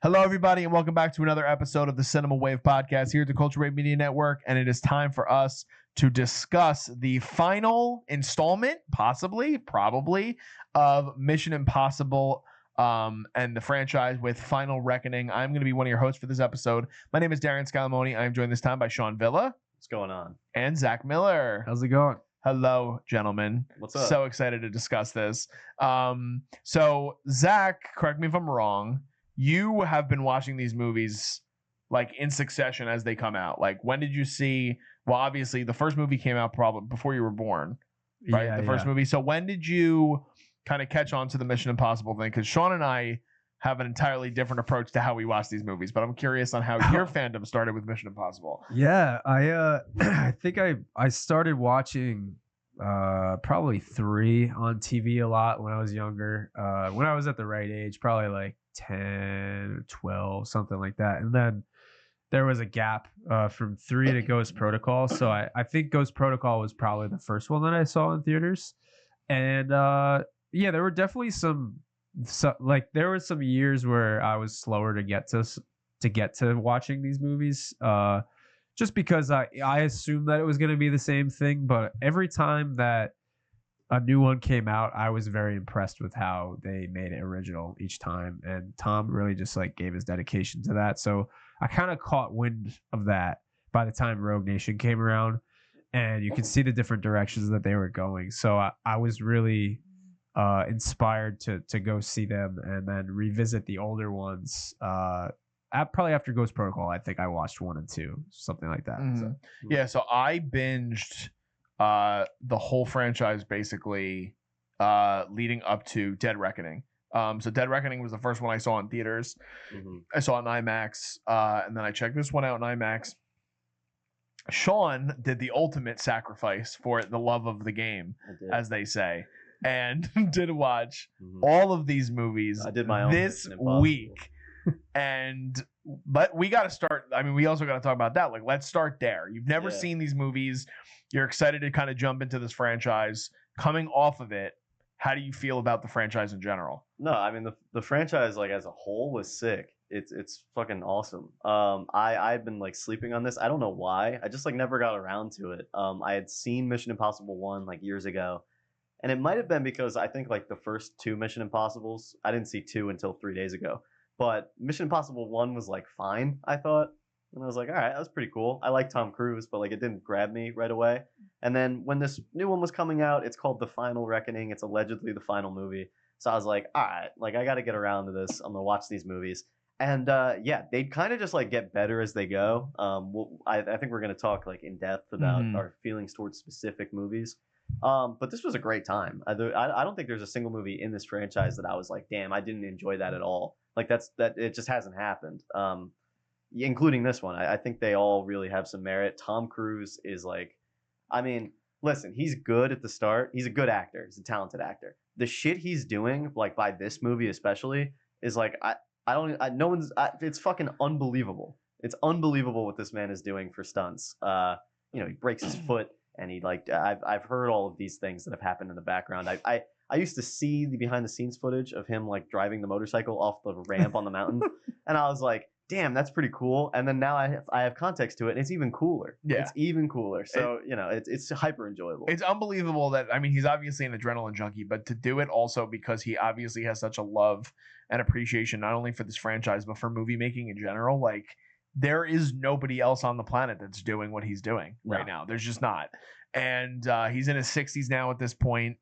Hello, everybody, and welcome back to another episode of the Cinema Wave podcast here at the Culture Wave Media Network. And it is time for us to discuss the final installment, probably, of Mission Impossible and the franchise with Final Reckoning. I'm going to be one of your hosts for this episode. My name is Darian Scalamoni. I am joined this time by Sean Villa. What's going on? And Zach Miller. How's it going? Hello, gentlemen. What's up? So excited to discuss this. So Zach, correct me if I'm wrong, you have been watching these movies like in succession as they come out. Like, when did you see? Well, obviously, the first movie came out probably before you were born, right? Yeah, the first movie. So when did you kind of catch on to the Mission Impossible thing? Because Sean and I have an entirely different approach to how we watch these movies. But I'm curious on how your fandom started with Mission Impossible. Yeah, I think I started watching probably 3 on TV a lot when I was younger. When I was at the right age, probably like 10, 12, something like that. And then there was a gap from 3 to Ghost Protocol. So I think Ghost Protocol was probably the first one that I saw in theaters. And yeah, there were definitely there were some years where I was slower to get to watching these movies. Just because I assumed that it was going to be the same thing. But every time that a new one came out, I was very impressed with how they made it original each time. And Tom really just like gave his dedication to that. So I kind of caught wind of that by the time Rogue Nation came around, and you could see the different directions that they were going. So I was really inspired to go see them and then revisit the older ones. Probably after Ghost Protocol, I think I watched 1 and 2, something like that. Mm-hmm. So. Yeah, so I binged the whole franchise basically leading up to Dead Reckoning. So Dead Reckoning was the first one I saw in theaters. Mm-hmm. I saw it in IMAX, and then I checked this one out in IMAX. Sean did the ultimate sacrifice for the love of the game, as they say, and did watch all of these movies I did my own this week. But we got to start. I mean, we also got to talk about that. Like, let's start there. You've never seen these movies. You're excited to kind of jump into this franchise. Coming off of it, how do you feel about the franchise in general? No, I mean the franchise like as a whole was sick. It's fucking awesome. I've been like sleeping on this. I don't know why. I just like never got around to it. I had seen Mission Impossible 1 like years ago, and it might have been because I think like the first 2 Mission Impossibles, I didn't see 2 until 3 days ago. But Mission Impossible 1 was like fine, I thought. And I was like, all right, that was pretty cool. I like Tom Cruise, but like it didn't grab me right away. And then when this new one was coming out, it's called The Final Reckoning. It's allegedly the final movie. So I was like, all right, like I got to get around to this. I'm going to watch these movies. And yeah, they kind of just like get better as they go. I think we're going to talk like in depth about our feelings towards specific movies. But this was a great time. I don't think there's a single movie in this franchise that I was like, damn, I didn't enjoy that at all. Like that it just hasn't happened. Including this one. I think they all really have some merit. Tom Cruise is like, I mean, listen, he's good at the start. He's a good actor. He's a talented actor. The shit he's doing, like by this movie especially, is like it's fucking unbelievable. It's unbelievable what this man is doing for stunts. He breaks his foot, and he like I've heard all of these things that have happened in the background. I used to see the behind the scenes footage of him like driving the motorcycle off the ramp on the mountain, and I was like, damn, that's pretty cool. And then now I have context to it, and it's even cooler. Yeah. It's even cooler. So, it's hyper enjoyable. It's unbelievable that, I mean, he's obviously an adrenaline junkie, but to do it also because he obviously has such a love and appreciation, not only for this franchise, but for movie making in general. Like, there is nobody else on the planet that's doing what he's doing right now. There's just not. And he's in his 60s now at this point.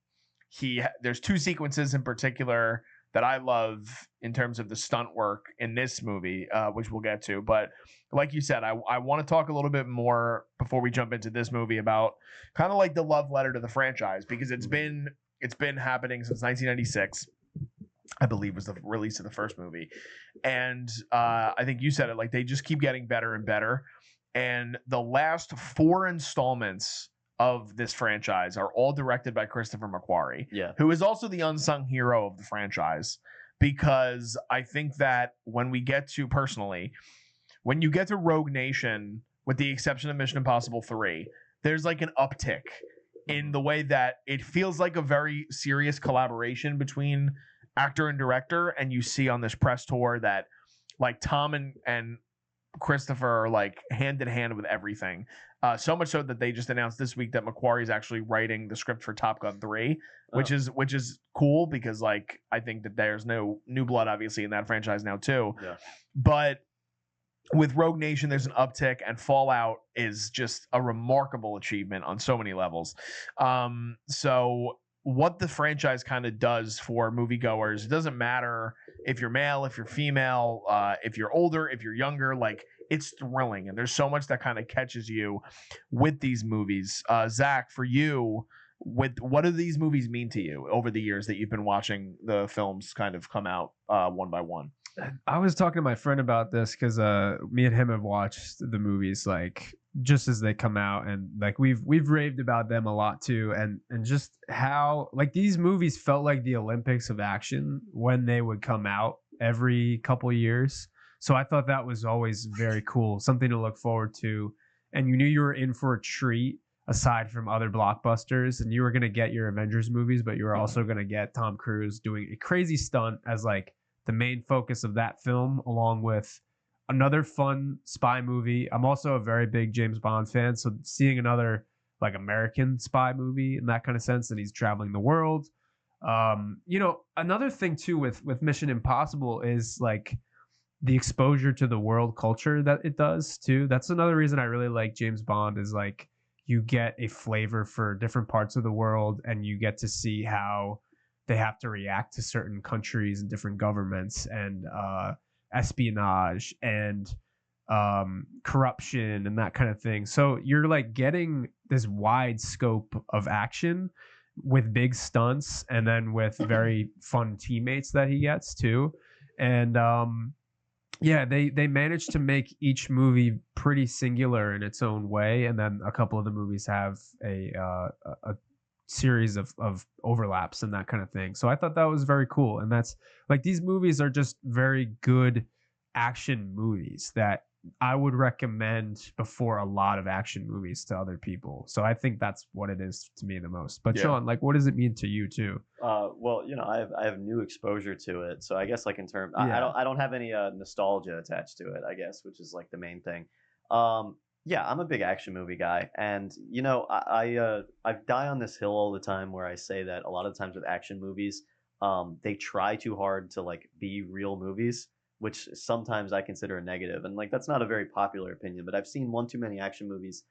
There's 2 sequences in particular that I love in terms of the stunt work in this movie, which we'll get to. But like you said, I want to talk a little bit more before we jump into this movie about kind of like the love letter to the franchise, because it's been happening since 1996. I believe was the release of the first movie. And I think you said it, like they just keep getting better and better. And the last 4 installments of this franchise are all directed by Christopher McQuarrie, who is also the unsung hero of the franchise, because I think that when you get to Rogue Nation, with the exception of Mission Impossible 3, there's like an uptick in the way that it feels like a very serious collaboration between actor and director. And you see on this press tour that Like Tom and Christopher are like hand in hand with everything. So much so that they just announced this week that Macquarie is actually writing the script for Top Gun 3, which is cool because like I think that there's no new blood obviously in that franchise now too. Yeah. But with Rogue Nation, there's an uptick, and Fallout is just a remarkable achievement on so many levels. So what the franchise kind of does for moviegoers, it doesn't matter if you're male, if you're female, if you're older, if you're younger, like it's thrilling. And there's so much that kind of catches you with these movies. Zach, for you, what do these movies mean to you over the years that you've been watching the films kind of come out one by one? I was talking to my friend about this because me and him have watched the movies like just as they come out, and like we've raved about them a lot too, and just how like these movies felt like the Olympics of action when they would come out every couple years. So I thought that was always very cool, something to look forward to, and you knew you were in for a treat aside from other blockbusters, and you were going to get your Avengers movies, but you were also going to get Tom Cruise doing a crazy stunt as like the main focus of that film, along with another fun spy movie. I'm also a very big James Bond fan, so seeing another like American spy movie in that kind of sense, and he's traveling the world. Another thing too with Mission Impossible is like the exposure to the world culture that it does too. That's another reason I really like James Bond, is like you get a flavor for different parts of the world, and you get to see how they have to react to certain countries and different governments, and espionage and corruption and that kind of thing. So you're like getting this wide scope of action with big stunts, and then with very fun teammates that he gets too. And they managed to make each movie pretty singular in its own way, and then a couple of the movies have a series of overlaps and that kind of thing. So I thought that was very cool. And that's like, these movies are just very good action movies that I would recommend before a lot of action movies to other people. So I think that's what it is to me the most. But Sean, like, what does it mean to you too? Well, I have new exposure to it, so I guess like in terms, I don't have any nostalgia attached to it, I guess, which is like the main thing. Yeah, I'm a big action movie guy, and I die on this hill all the time where I say that a lot of the times with action movies, they try too hard to like be real movies, which sometimes I consider a negative, and like that's not a very popular opinion, but I've seen one too many action movies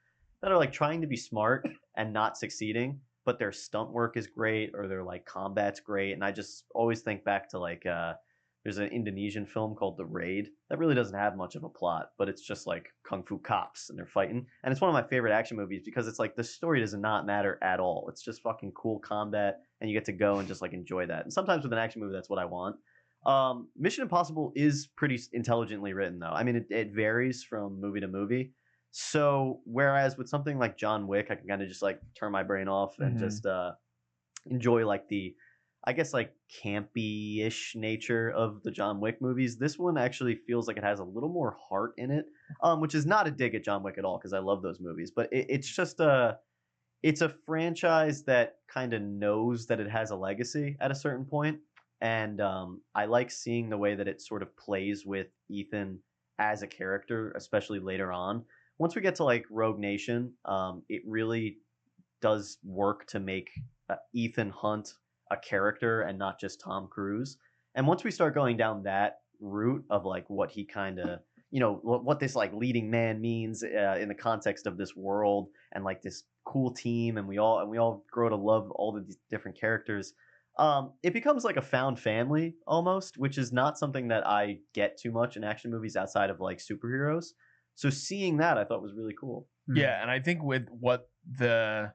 that are like trying to be smart and not succeeding, but their stunt work is great or their like combat's great, and I just always think back to like there's an Indonesian film called The Raid that really doesn't have much of a plot, but it's just like kung fu cops and they're fighting. And it's one of my favorite action movies because it's like the story does not matter at all. It's just fucking cool combat, and you get to go and just like enjoy that. And sometimes with an action movie, that's what I want. Mission Impossible is pretty intelligently written, though. I mean, it varies from movie to movie. So whereas with something like John Wick, I can kind of just like turn my brain off and just enjoy like the, I guess, like campy-ish nature of the John Wick movies. This one actually feels like it has a little more heart in it, which is not a dig at John Wick at all, because I love those movies. But it's just it's a franchise that kind of knows that it has a legacy at a certain point. And I like seeing the way that it sort of plays with Ethan as a character, especially later on. Once we get to like Rogue Nation, it really does work to make Ethan Hunt a character and not just Tom Cruise. And once we start going down that route of like what he kind of, what this like leading man means in the context of this world and like this cool team, and we all grow to love all the different characters, it becomes like a found family almost, which is not something that I get too much in action movies outside of like superheroes. So seeing that, I thought was really cool. Yeah, and I think with what the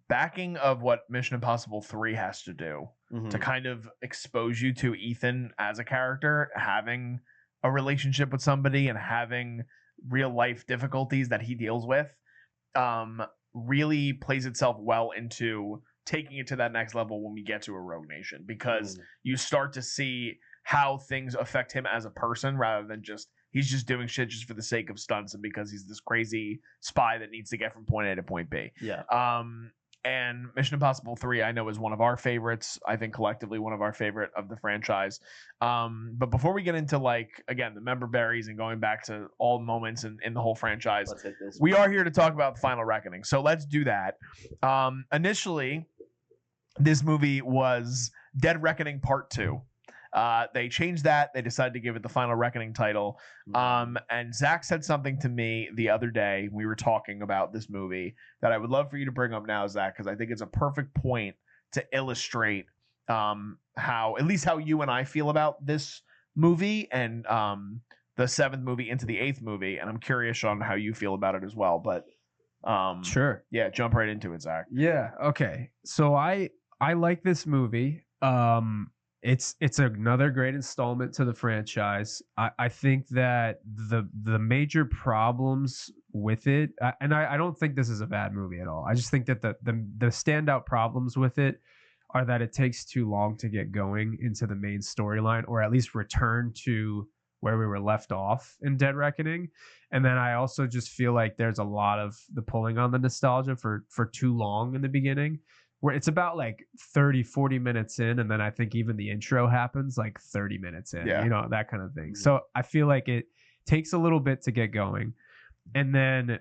backing of what Mission Impossible 3 has to do to kind of expose you to Ethan as a character, having a relationship with somebody and having real life difficulties that he deals with, really plays itself well into taking it to that next level when we get to a Rogue Nation, because you start to see how things affect him as a person rather than just he's just doing shit just for the sake of stunts and because he's this crazy spy that needs to get from point A to point B. Yeah. And Mission Impossible 3, I know, is one of our favorites. I think collectively one of our favorite of the franchise. But before we get into, like, again, the member berries and going back to all moments in the whole franchise, Let's hit this. we are here to talk about The Final Reckoning. So let's do that. Initially, this movie was Dead Reckoning Part 2. They changed that. They decided to give it the Final Reckoning title. And Zach said something to me the other day. We were talking about this movie that I would love for you to bring up now, Zach, because I think it's a perfect point to illustrate how, at least how you and I feel about this movie and the seventh movie into the eighth movie. And I'm curious on how you feel about it as well. But Sure. yeah, jump right into it, Zach. Yeah. Okay. So I like this movie. It's another great installment to the franchise. I think that the major problems with it, and I don't think this is a bad movie at all. I just think that the standout problems with it are that it takes too long to get going into the main storyline, or at least return to where we were left off in Dead Reckoning. And then I also just feel like there's a lot of the pulling on the nostalgia for too long in the beginning, where it's about like 30-40 minutes in, and then I think even the intro happens like 30 minutes in, Yeah. you know, that kind of thing. So I feel like it takes a little bit to get going. And then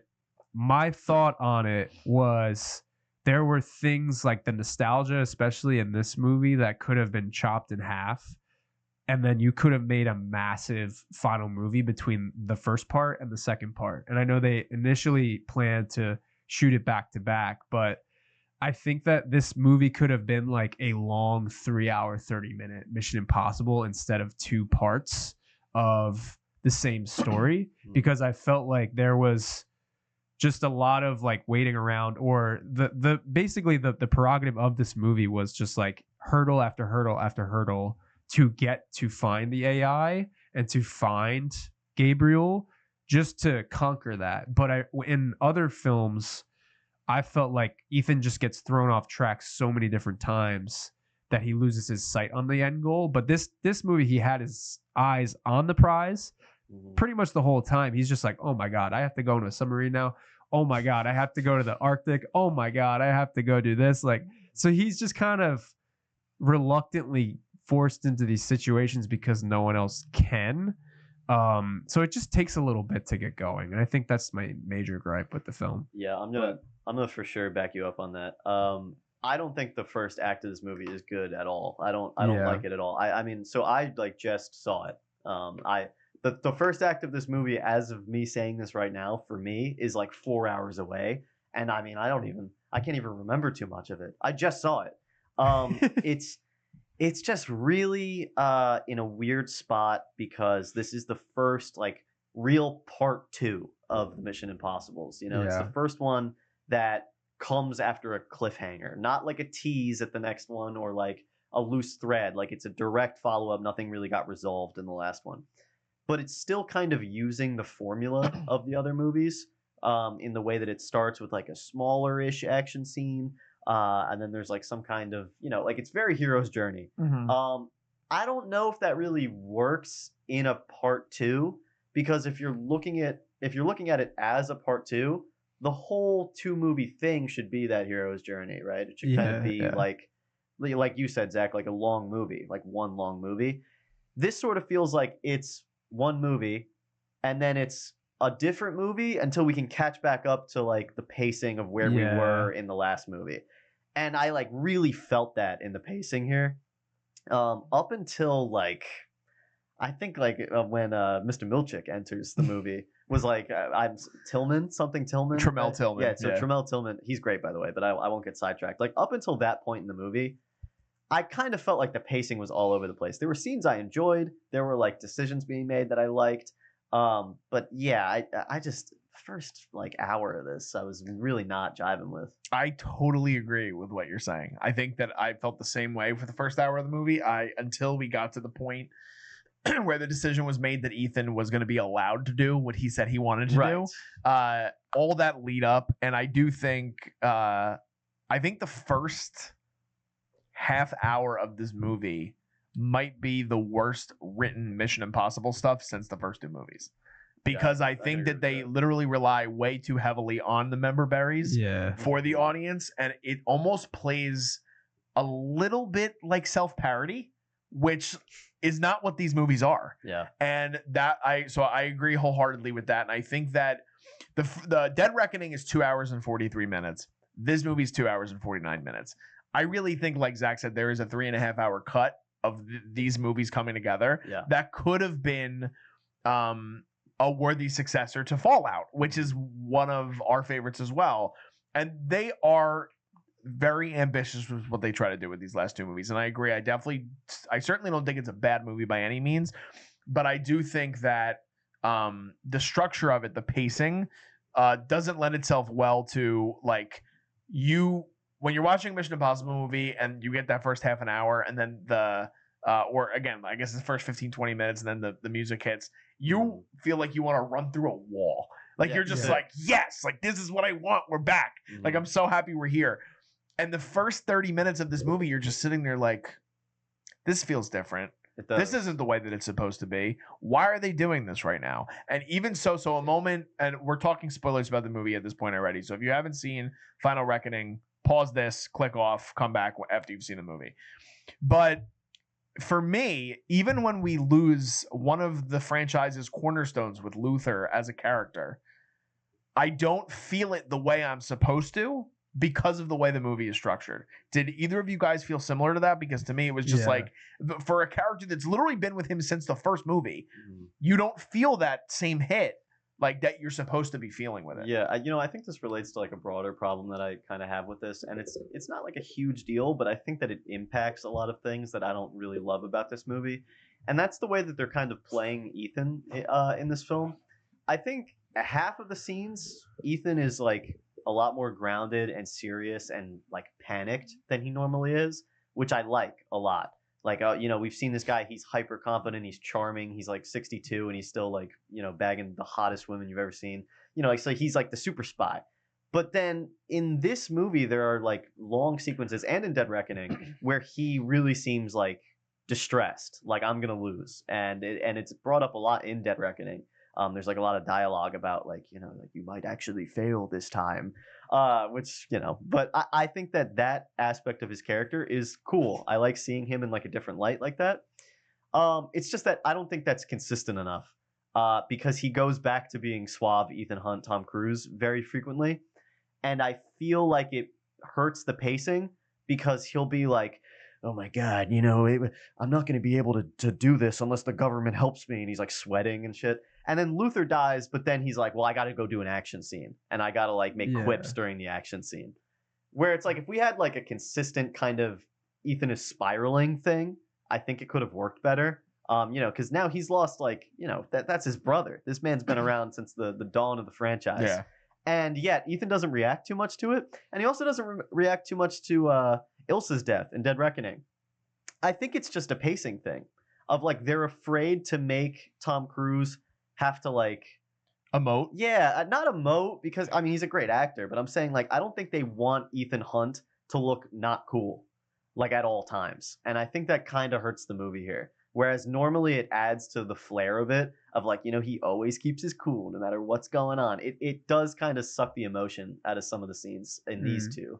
my thought on it was there were things like the nostalgia, especially in this movie, that could have been chopped in half. And then you could have made a massive final movie between the first part and the second part. And I know they initially planned to shoot it back to back, but I think that this movie could have been like a long 3-hour, 30-minute Mission Impossible instead of 2 parts of the same story, because I felt like there was just a lot of like waiting around, or the basically the prerogative of this movie was just like hurdle after hurdle after hurdle to get to find the AI and to find Gabriel, just to conquer that. But in other films, I felt like Ethan just gets thrown off track so many different times that he loses his sight on the end goal. But this movie, he had his eyes on the prize pretty much the whole time. He's just like, oh my God, I have to go into a submarine now. Oh my God, I have to go to the Arctic. Oh my God, I have to go do this. Like, so he's just kind of reluctantly forced into these situations because no one else can. So it just takes a little bit to get going. And I think that's my major gripe with the film. Yeah, I'm gonna for sure back you up on that. I don't think the first act of this movie is good at all. I don't like it at all. I mean, so I like just saw it. The first act of this movie, as of me saying this right now, for me is like 4 hours away. And I mean, I can't even remember too much of it. I just saw it. It's just really in a weird spot because this is the first like real part 2 of the Mission Impossibles. You know, It's the first one that comes after a cliffhanger, not like a tease at the next one or like a loose thread. Like it's a direct follow-up. Nothing really got resolved in the last one. But it's still kind of using the formula of the other movies in the way that it starts with like a smaller-ish action scene. And then there's like some kind of, you know, like it's very hero's journey. I don't know if that really works in a part 2, because if you're looking at it as a part 2, the whole 2-movie thing should be that hero's journey, right? It should kind of be like you said, Zach, like a long movie, like one long movie. This sort of feels like it's one movie and then it's a different movie until we can catch back up to like the pacing of where we were in the last movie. And I like really felt that in the pacing here. Up until like I think like when Mr. Milchick enters the movie was like I'm Tillman. Tremel Tillman. Yeah, so Tremel Tillman, he's great by the way, but I won't get sidetracked. Like up until that point in the movie, I kind of felt like the pacing was all over the place. There were scenes I enjoyed. There were like decisions being made that I liked. But yeah, I just first like hour of this, I was really not jiving with. I totally agree with what you're saying. I think that I felt the same way for the first hour of the movie. Until we got to the point where the decision was made that Ethan was going to be allowed to do what he said he wanted to do. All that lead up, and I do think I think the first half hour of this movie might be the worst written Mission Impossible stuff since the first 2 movies. because Yeah, I think that they literally rely way too heavily on the member berries Yeah. for the audience, and it almost plays a little bit like self-parody, which is not what these movies are. Yeah. And I agree wholeheartedly with that. And I think that the Dead Reckoning is 2 hours and 43 minutes. This movie is 2 hours and 49 minutes. I really think, like Zach said, there is a 3.5 hour cut of these movies coming together that could have been a worthy successor to Fallout, which is one of our favorites as well. And they are very ambitious with what they try to do with these last two movies. And I agree. I certainly don't think it's a bad movie by any means, but I do think that the structure of it, the pacing, doesn't lend itself well to like when you're watching a Mission Impossible movie and you get that first half an hour and then or again, I guess the first 15, 20 minutes and then the music hits, you feel like you want to run through a wall. Like you're just like, yes, like this is what I want. We're back. Like I'm so happy we're here. And the first 30 minutes of this movie, you're just sitting there like, this feels different. This isn't the way that it's supposed to be. Why are they doing this right now? And even so a moment, and we're talking spoilers about the movie at this point already. So if you haven't seen Final Reckoning, pause this, click off, come back after you've seen the movie. But for me, even when we lose one of the franchise's cornerstones with Luther as a character, I don't feel it the way I'm supposed to, because of the way the movie is structured. Did either of you guys feel similar to that? Because to me, it was just like, for a character that's literally been with him since the first movie, you don't feel that same hit like that you're supposed to be feeling with it. Yeah, I think this relates to like a broader problem that I kind of have with this, and it's not like a huge deal, but I think that it impacts a lot of things that I don't really love about this movie, and that's the way that they're kind of playing Ethan in this film. I think half of the scenes, Ethan is like a lot more grounded and serious and like panicked than he normally is, which I like a lot. Like, we've seen this guy, he's hyper confident, he's charming, he's like 62 and he's still like, bagging the hottest women you've ever seen. So he's like the super spy. But then in this movie, there are like long sequences and in Dead Reckoning where he really seems like distressed, like I'm going to lose. And it's brought up a lot in Dead Reckoning. There's like a lot of dialogue about like you might actually fail this time, which but I think that aspect of his character is cool. I like seeing him in like a different light like that. It's just that I don't think that's consistent enough, because he goes back to being suave Ethan Hunt, Tom Cruise very frequently, and I feel like it hurts the pacing because he'll be like, oh my God, I'm not going to be able to do this unless the government helps me. And he's like sweating and shit. And then Luther dies, but then he's like, well, I got to go do an action scene. And I got to like make quips during the action scene. Where it's like, if we had like a consistent kind of Ethan is spiraling thing, I think it could have worked better. Because now he's lost like, that's his brother. This man's been around since the dawn of the franchise. Yeah. And yet Ethan doesn't react too much to it. And he also doesn't react too much to Ilsa's death in Dead Reckoning. I think it's just a pacing thing of like, they're afraid to make Tom Cruise have to like emote. Yeah, not emote, because I mean he's a great actor, but I'm saying like I don't think they want Ethan Hunt to look not cool like at all times. And I think that kind of hurts the movie here. Whereas normally it adds to the flair of it, of like, he always keeps his cool no matter what's going on. It does kind of suck the emotion out of some of the scenes in these two.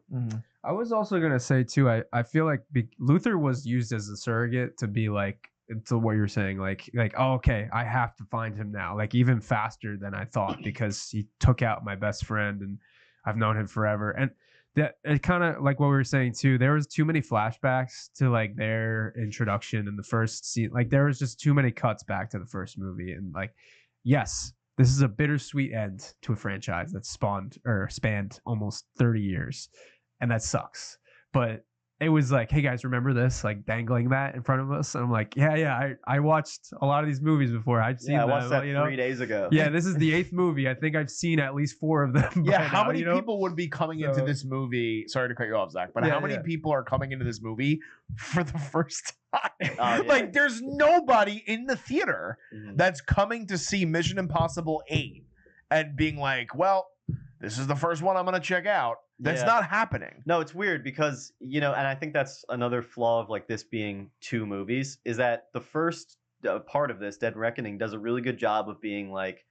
I was also going to say too, I feel like Luther was used as a surrogate to be like, to what you're saying, like, oh, okay, I have to find him now, like even faster than I thought, because he took out my best friend and I've known him forever. And that it kind of like what we were saying too, there was too many flashbacks to like their introduction in the first scene. Like there was just too many cuts back to the first movie. And like, yes, this is a bittersweet end to a franchise that spanned almost 30 years. And that sucks. But it was like, hey guys, remember this? Like dangling that in front of us. And I'm like, yeah. I watched a lot of these movies before. I've seen I watched that 3 days ago. Yeah, this is the 8th movie. I think I've seen at least 4 of them. Yeah, how many people would be coming into this movie? Sorry to cut you off, Zach, but how many people are coming into this movie for the first time? Like, there's nobody in the theater that's coming to see Mission Impossible 8 and being like, well, this is the first one I'm going to check out. That's not happening. No, it's weird because, and I think that's another flaw of like this being 2 movies, is that the first part of this, Dead Reckoning, does a really good job of being like,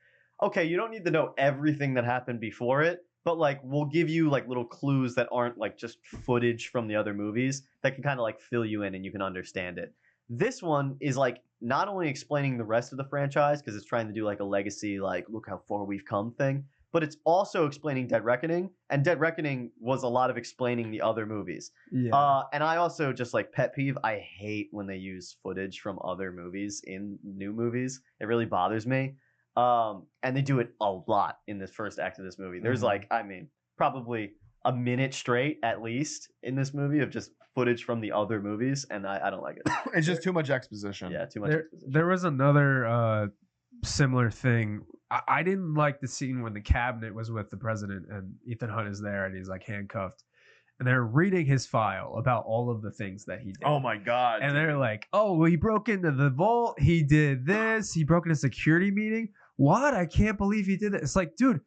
okay, you don't need to know everything that happened before it, but like we'll give you like little clues that aren't like just footage from the other movies that can kind of like fill you in and you can understand it. This one is like not only explaining the rest of the franchise because it's trying to do like a legacy, like look how far we've come thing, but it's also explaining Dead Reckoning, and Dead Reckoning was a lot of explaining the other movies. Yeah. And I also just like pet peeve, I hate when they use footage from other movies in new movies. It really bothers me. And they do it a lot in this first act of this movie. There's like, I mean, probably a minute straight at least in this movie of just footage from the other movies, and I don't like it. It's just too much exposition. Yeah, too much exposition. There was another similar thing. I didn't like the scene when the cabinet was with the president and Ethan Hunt is there and he's like handcuffed. And they're reading his file about all of the things that he did. Oh my god! And they're like, "Oh, well, he broke into the vault. He did this. He broke into a security meeting. What? I can't believe he did that." It's like, dude,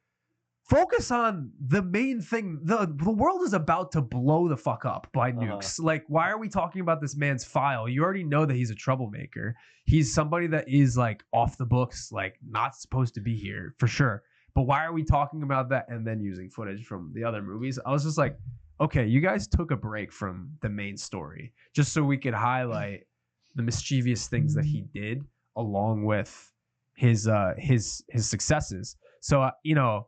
focus on the main thing. The world is about to blow the fuck up by nukes. Like, why are we talking about this man's file? You already know that he's a troublemaker. He's somebody that is like off the books, like not supposed to be here for sure. But why are we talking about that and then using footage from the other movies? I was just like, okay, you guys took a break from the main story just so we could highlight the mischievous things that he did along with his successes. So, you know,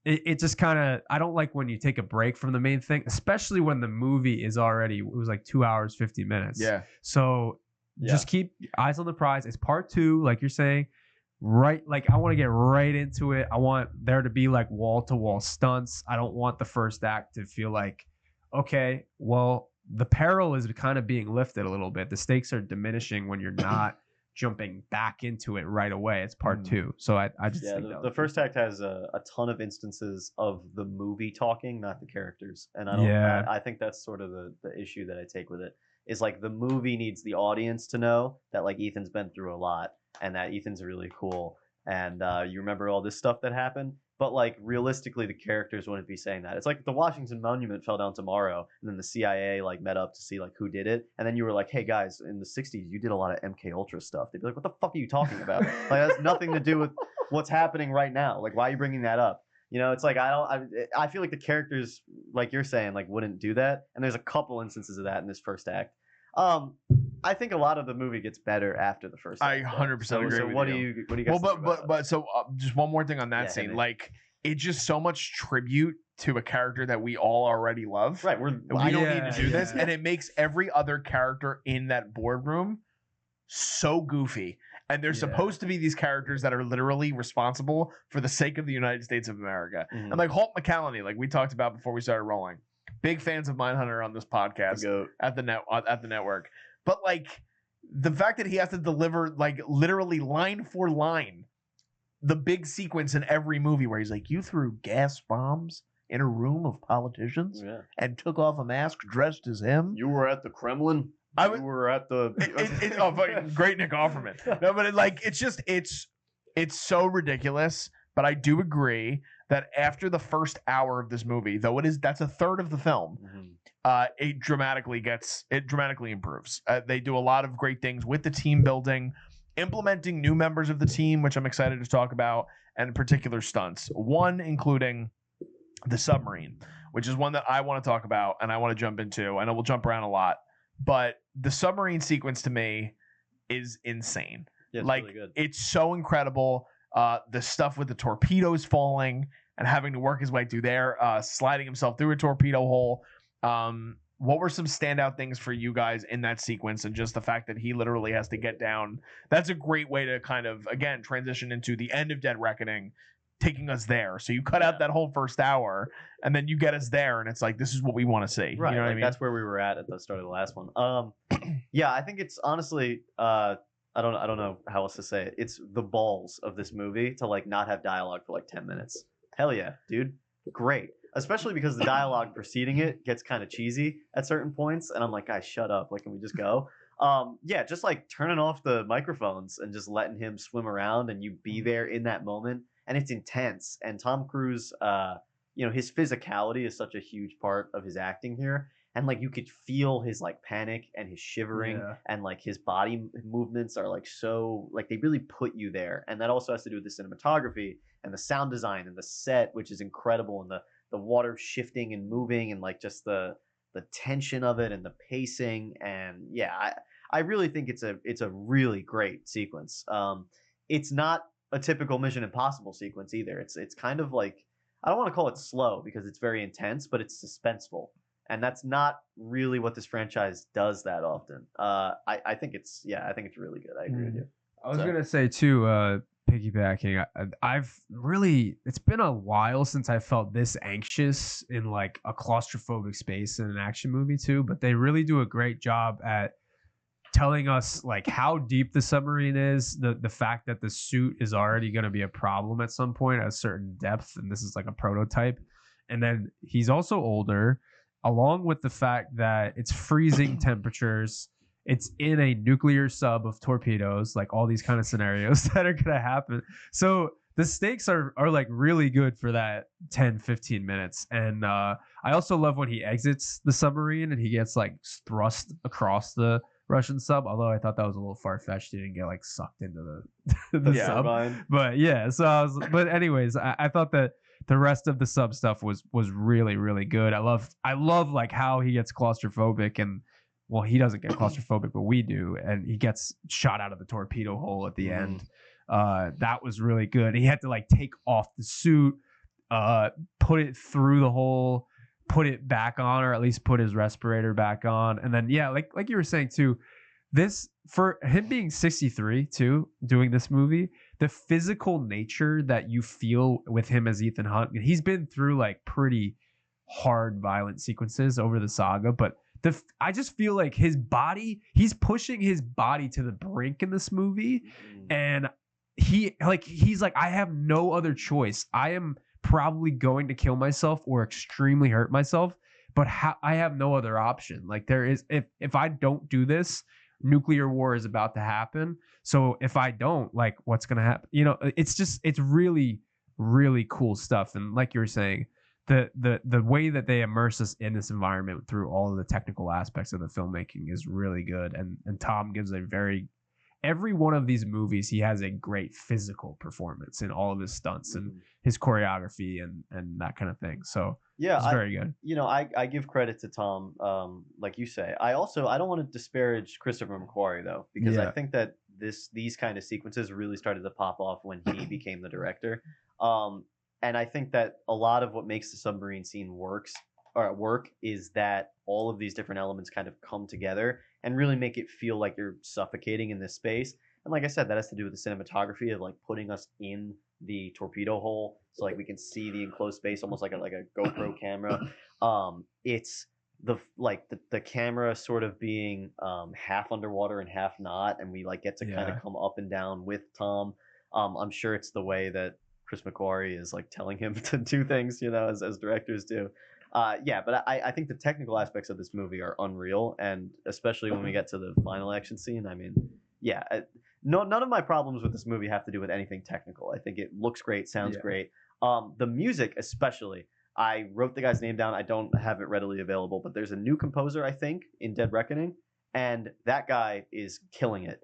it just kind of, I don't like when you take a break from the main thing, especially when the movie is already, it was like 2 hours, 50 minutes. Yeah. So just keep eyes on the prize. It's part 2, like you're saying, right? Like I want to get right into it. I want there to be like wall to wall stunts. I don't want the first act to feel like, okay, well, the peril is kind of being lifted a little bit. The stakes are diminishing when you're not jumping back into it right away. It's part 2. So I just think the first act has a ton of instances of the movie talking, not the characters. And I think that's sort of the issue that I take with it is like the movie needs the audience to know that like Ethan's been through a lot and that Ethan's really cool. And you remember all this stuff that happened. But like realistically, the characters wouldn't be saying that. It's like the Washington Monument fell down tomorrow, and then the CIA like met up to see like who did it, and then you were like, "Hey guys, in the '60s, you did a lot of MK Ultra stuff." They'd be like, "What the fuck are you talking about? Like that's nothing to do with what's happening right now. Like why are you bringing that up?" You know, it's like I feel like the characters, like you're saying, like wouldn't do that, and there's a couple instances of that in this first act. I think a lot of the movie gets better after the first. I 100% agree. So what do you guys? Well, but so just one more thing on that scene, like it's just so much tribute to a character that we all already love. Right, we don't need to do this, and it makes every other character in that boardroom so goofy. And they're supposed to be these characters that are literally responsible for the sake of the United States of America. And like Holt McCallany, like we talked about before we started rolling. Big fans of Mindhunter on this podcast at the network. But like the fact that he has to deliver like literally line for line the big sequence in every movie where he's like, "You threw gas bombs in a room of politicians and took off a mask dressed as him. You were at the Kremlin. You were at the fucking great Nick Offerman." No, but it's so ridiculous. But I do agree that after the first hour of this movie, though that's a third of the film, it dramatically improves. They do a lot of great things with the team building, implementing new members of the team, which I'm excited to talk about, and particular stunts. One including the submarine, which is one that I want to talk about and I want to jump into. I know we'll jump around a lot, but the submarine sequence to me is insane. Yeah, it's like really good. It's so incredible. The stuff with the torpedoes falling and having to work his way through there, sliding himself through a torpedo hole. What were some standout things for you guys in that sequence, and just the fact that he literally has to get down? That's a great way to kind of, again, transition into the end of Dead Reckoning, taking us there. So you cut out that whole first hour, and then you get us there, and it's like, this is what we want to see. Right. You know what I mean? That's where we were at the start of the last one. Yeah, I think it's honestly, I don't know how else to say it. It's the balls of this movie to like not have dialogue for like 10 minutes. Hell yeah, dude. Great. Especially because the dialogue preceding it gets kind of cheesy at certain points. And I'm like, guys, shut up. Like, can we just go? Yeah, just like turning off the microphones and just letting him swim around and you be there in that moment. And it's intense. And Tom Cruise, his physicality is such a huge part of his acting here. and like you could feel his like panic and his shivering, Yeah. and like his body movements are like so like they really put you there. And that also has to do with the cinematography and the sound design and the set, which is incredible, and the water shifting and moving, and like just the tension of it and the pacing. And yeah, I really think it's a really great sequence. It's not a typical Mission Impossible sequence either. It's kind of like, I don't want to call it slow because it's very intense, but it's suspenseful, and that's not really what this franchise does that often. I think it's really good. I agree with you. I was So- gonna say too, piggybacking. I've really, it's been a while since I felt this anxious in like a claustrophobic space in an action movie too. But they really do a great job at telling us like how deep the submarine is, the fact that the suit is already going to be a problem at some point at a certain depth, and this is like a prototype. And then he's also older, along with the fact that it's freezing temperatures. It's in a nuclear sub of torpedoes, like all these kind of scenarios that are going to happen. So the stakes are like really good for that 10, 15 minutes. And I also love when he exits the submarine and he gets like thrust across the Russian sub. Although I thought that was a little far fetched. He didn't get like sucked into the sub. Fine. But yeah, but anyways, I thought that the rest of the sub stuff was really, really good. I love like how he gets claustrophobic, and well, he doesn't get claustrophobic, but we do, and he gets shot out of the torpedo hole at the end. That was really good. He had to like take off the suit, put it through the hole, put it back on, or at least put his respirator back on, and then yeah, like you were saying too, this, for him being 63 too, doing this movie, the physical nature that you feel with him as Ethan Hunt, he's been through like pretty hard, violent sequences over the saga, but I just feel like his body, he's pushing his body to the brink in this movie, and he's like, I have no other choice. I am probably going to kill myself or extremely hurt myself, but I have no other option. Like there is, if I don't do this, nuclear war is about to happen. So if I don't, like, what's gonna happen? You know, it's really, really cool stuff. And like you were saying, the way that they immerse us in this environment through all of the technical aspects of the filmmaking is really good. And Tom gives every one of these movies, he has a great physical performance in all of his stunts and his choreography and that kind of thing. So yeah, it's very good. You know, I give credit to Tom, like you say. I don't want to disparage Christopher McQuarrie though, because I think that these kind of sequences really started to pop off when he became the director. And I think that a lot of what makes the submarine scene work is that all of these different elements kind of come together and really make it feel like you're suffocating in this space. And like I said, that has to do with the cinematography of like putting us in the torpedo hole, so like we can see the enclosed space almost like a GoPro camera. It's the camera sort of being half underwater and half not, and we like get to kind of come up and down with Tom. I'm sure it's the way that Chris McQuarrie is like telling him to do things, you know, as directors do. But I think the technical aspects of this movie are unreal, and especially when we get to the final action scene. I mean, none of my problems with this movie have to do with anything technical. I think it looks great, sounds great. The music, especially, I wrote the guy's name down. I don't have it readily available, but there's a new composer, I think, in Dead Reckoning, and that guy is killing it.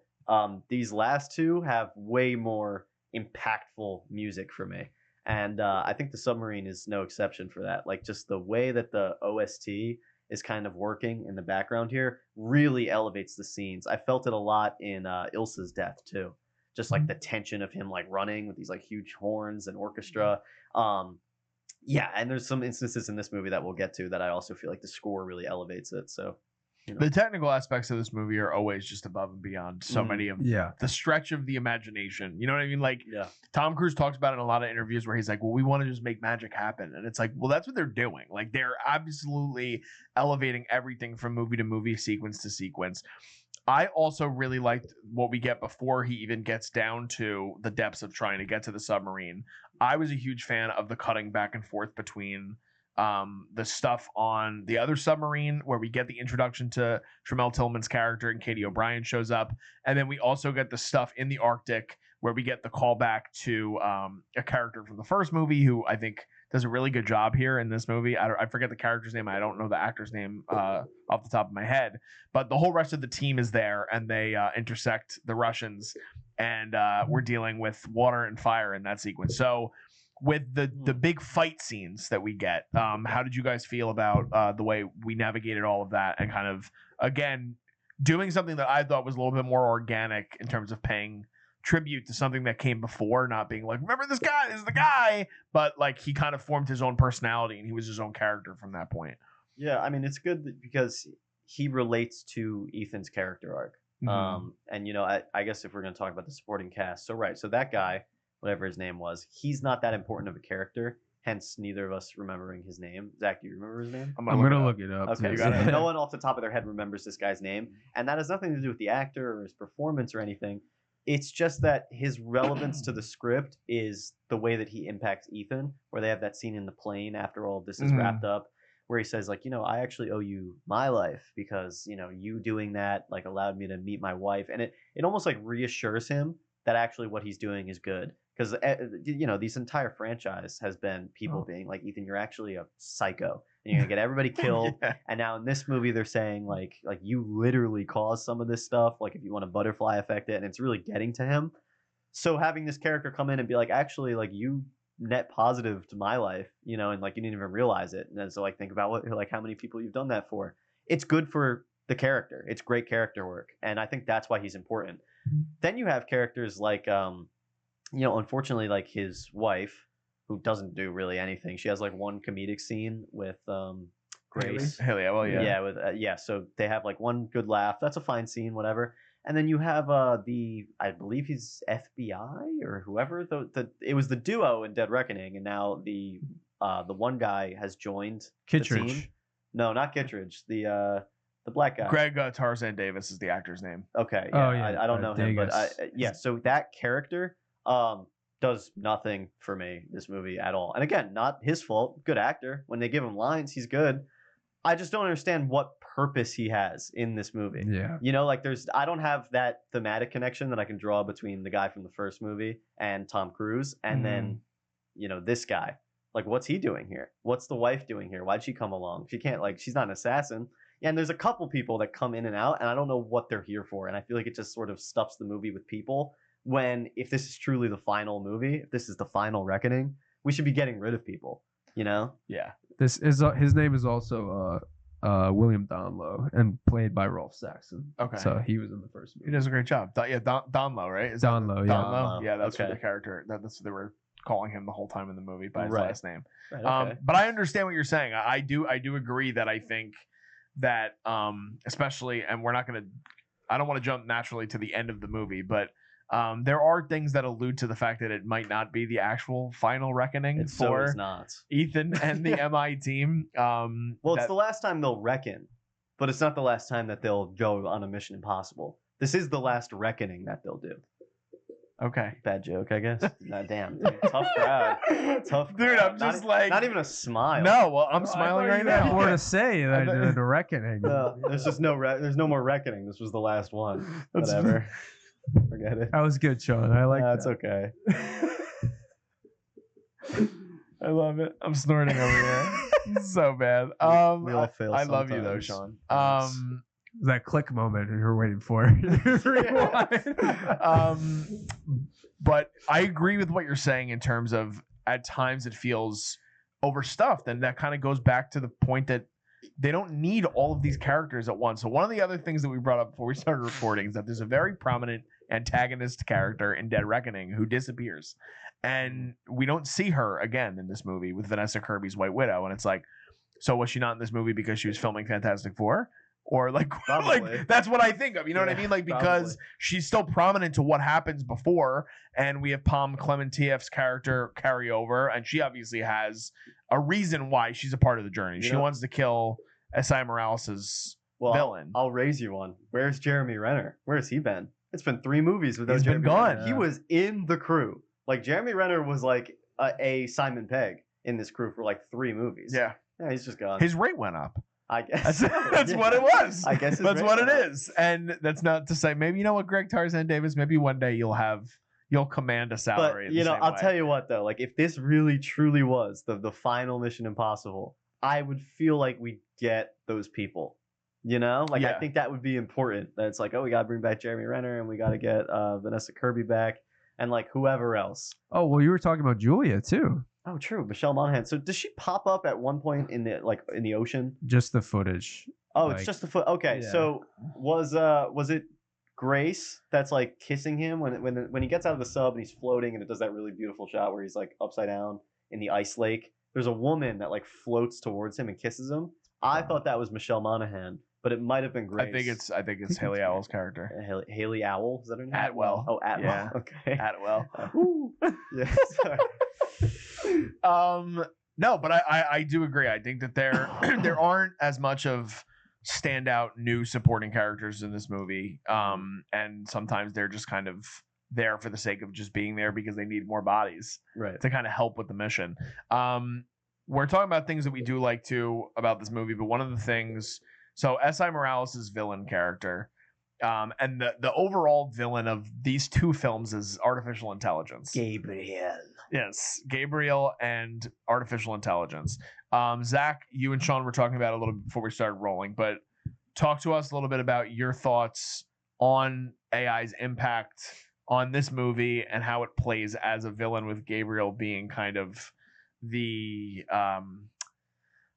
These last two have way more impactful music for me, and I think the submarine is no exception for that. Like just the way that the OST is kind of working in the background here really elevates the scenes. I felt it a lot in Ilsa's death too, just like the tension of him like running with these like huge horns and orchestra. And there's some instances in this movie that we'll get to that I also feel like the score really elevates it. So you know. The technical aspects of this movie are always just above and beyond so many of the stretch of the imagination. You know what I mean? Like Tom Cruise talks about it in a lot of interviews where he's like, well, we want to just make magic happen. And it's like, well, that's what they're doing. Like they're absolutely elevating everything from movie to movie, sequence to sequence. I also really liked what we get before he even gets down to the depths of trying to get to the submarine. I was a huge fan of the cutting back and forth between the stuff on the other submarine where we get the introduction to Tramell Tillman's character and Katie O'Brien shows up, and then we also get the stuff in the Arctic where we get the callback to a character from the first movie who I think does a really good job here in this movie. I forget the character's name. I don't know the actor's name off the top of my head, but the whole rest of the team is there, and they intersect the Russians, and we're dealing with water and fire in that sequence. So with the big fight scenes that we get, how did you guys feel about the way we navigated all of that and kind of, again, doing something that I thought was a little bit more organic in terms of paying tribute to something that came before, not being like, remember this guy, this is the guy, but like he kind of formed his own personality and he was his own character from that point. Yeah, I mean, it's good because he relates to Ethan's character arc. And you know, I guess if we're going to talk about the supporting cast, so that guy, whatever his name was, he's not that important of a character, hence neither of us remembering his name. Zach, do you remember his name? I'm gonna look it up. Okay, you got it. No one off the top of their head remembers this guy's name, and that has nothing to do with the actor or his performance or anything. It's just that his relevance to the script is the way that he impacts Ethan, where they have that scene in the plane after all of this is wrapped up, where he says, like, you know, I actually owe you my life because, you know, you doing that, like, allowed me to meet my wife. And it almost, like, reassures him that actually what he's doing is good. Because, you know, this entire franchise has been people being like, Ethan, you're actually a psycho. And you're going to get everybody killed. Yeah. And now in this movie, they're saying, like you literally caused some of this stuff. Like, if you want to butterfly effect it, and it's really getting to him. So having this character come in and be like, actually, like, you net positive to my life, you know, and, like, you didn't even realize it. And then so, like, think about how many people you've done that for. It's good for the character. It's great character work. And I think that's why he's important. Then you have characters like, you know, unfortunately, like his wife, who doesn't do really anything. She has like one comedic scene with Grace. Haley, well, yeah. Yeah, with so they have like one good laugh. That's a fine scene, whatever. And then you have I believe he's FBI or whoever. It was the duo in Dead Reckoning, and now the one guy has joined Kittredge. the team. No, not Kittredge. The black guy. Greg Tarzan Davis is the actor's name. Okay. Oh, Yeah, yeah, I don't know him, but Dagus. so that character does nothing for me this movie at all. And again, not his fault. Good actor. When they give him lines, he's good. I just don't understand what purpose he has in this movie. Yeah. You know, like I don't have that thematic connection that I can draw between the guy from the first movie and Tom Cruise, and then, you know, this guy. Like, what's he doing here? What's the wife doing here? Why'd she come along? She can't, like, she's not an assassin. Yeah, and there's a couple people that come in and out, and I don't know what they're here for. And I feel like it just sort of stuffs the movie with people. When, if this is truly the final movie, if this is the final reckoning, we should be getting rid of people, you know? Yeah. This is his name is also William Donlow and played by Rolf Saxon. Okay. So he was in the first He movie. does a great job. Donlow, right? Donlow, yeah. Donlow? Yeah, that's Okay. the character. That's what they were calling him the whole time in the movie by his Right. last name. Right, okay. But I understand what you're saying. I do agree that I think that especially, and I don't want to jump naturally to the end of the movie, but there are things that allude to the fact that it might not be the actual final reckoning It so for is not. Ethan and the MI team. Well, it's the last time they'll reckon, but it's not the last time that they'll go on a Mission Impossible. This is the last reckoning that they'll do. Okay. Bad joke, I guess. Nah, damn. Tough crowd. Tough Dude, crowd. I'm just like Not even a smile. No, well, I'm smiling right Had now. more to say than the reckoning. No, there's just there's no more reckoning. This was the last one. That's- Whatever. Forget it. That was good, Sean. I like That's that. okay. I love it. I'm snorting over here. So bad. We all fail I love you though, sometimes. Sean. That click moment you're waiting for. But I agree with what you're saying in terms of at times it feels overstuffed, and that kind of goes back to the point that they don't need all of these characters at once. So one of the other things that we brought up before we started recording is that there's a very prominent antagonist character in Dead Reckoning who disappears, and we don't see her again in this movie with Vanessa Kirby's White Widow. And it's like, so was she not in this movie because she was filming Fantastic Four? Or like, Probably. that's what I think of. You know what I Yeah, mean? Like, because probably. she's still prominent to what happens before, and we have Palm Clementieff's character carry over, and she obviously has a reason why she's a part of the journey. You She know- wants to kill S.I. Morales' Well, villain. I'll raise you one. Where's Jeremy Renner? Where's he been? It's been 3 movies without He's been Jeremy gone. Renner. He was in the crew. Like, Jeremy Renner was like a Simon Pegg. in this crew for like 3 movies. Yeah. Yeah, he's just gone. His rate went up. I guess That's what it was. I guess that's what it is. And that's not to say, maybe, you know what, Greg Tarzan Davis, maybe one day you'll command a salary. But I'll tell you what though, like if this really truly was the final Mission Impossible, I would feel like we get those people. Like I think that would be important. That it's like, oh, we gotta bring back Jeremy Renner and we gotta get Vanessa Kirby back and like whoever else. Oh well, you were talking about Julia too. Oh, true, Michelle Monaghan. So does she pop up at one point in the ocean? Just the footage. Oh, it's just the foot. Okay, yeah. So was it Grace that's like kissing him when he gets out of the sub and he's floating and it does that really beautiful shot where he's like upside down in the ice lake? There's a woman that like floats towards him and kisses him. I thought that was Michelle Monaghan, but it might have been Grace. I think it's Haley Atwell's character. Haley Atwell, is that her name? Atwell. Oh, Atwell. Yeah. Okay. Atwell. Yeah. Sorry. No, but I do agree. I think that there aren't as much of standout new supporting characters in this movie. And sometimes they're just kind of there for the sake of just being there because they need more bodies to kind of help with the mission. We're talking about things that we do like too about this movie, but one of the things, so S.I. Morales' villain character, and the overall villain of these 2 films is artificial intelligence. Gabriel. Yes, Gabriel and artificial intelligence. Zach, you and Sean were talking about it a little bit before we started rolling, but talk to us a little bit about your thoughts on AI's impact on this movie and how it plays as a villain, with Gabriel being kind of the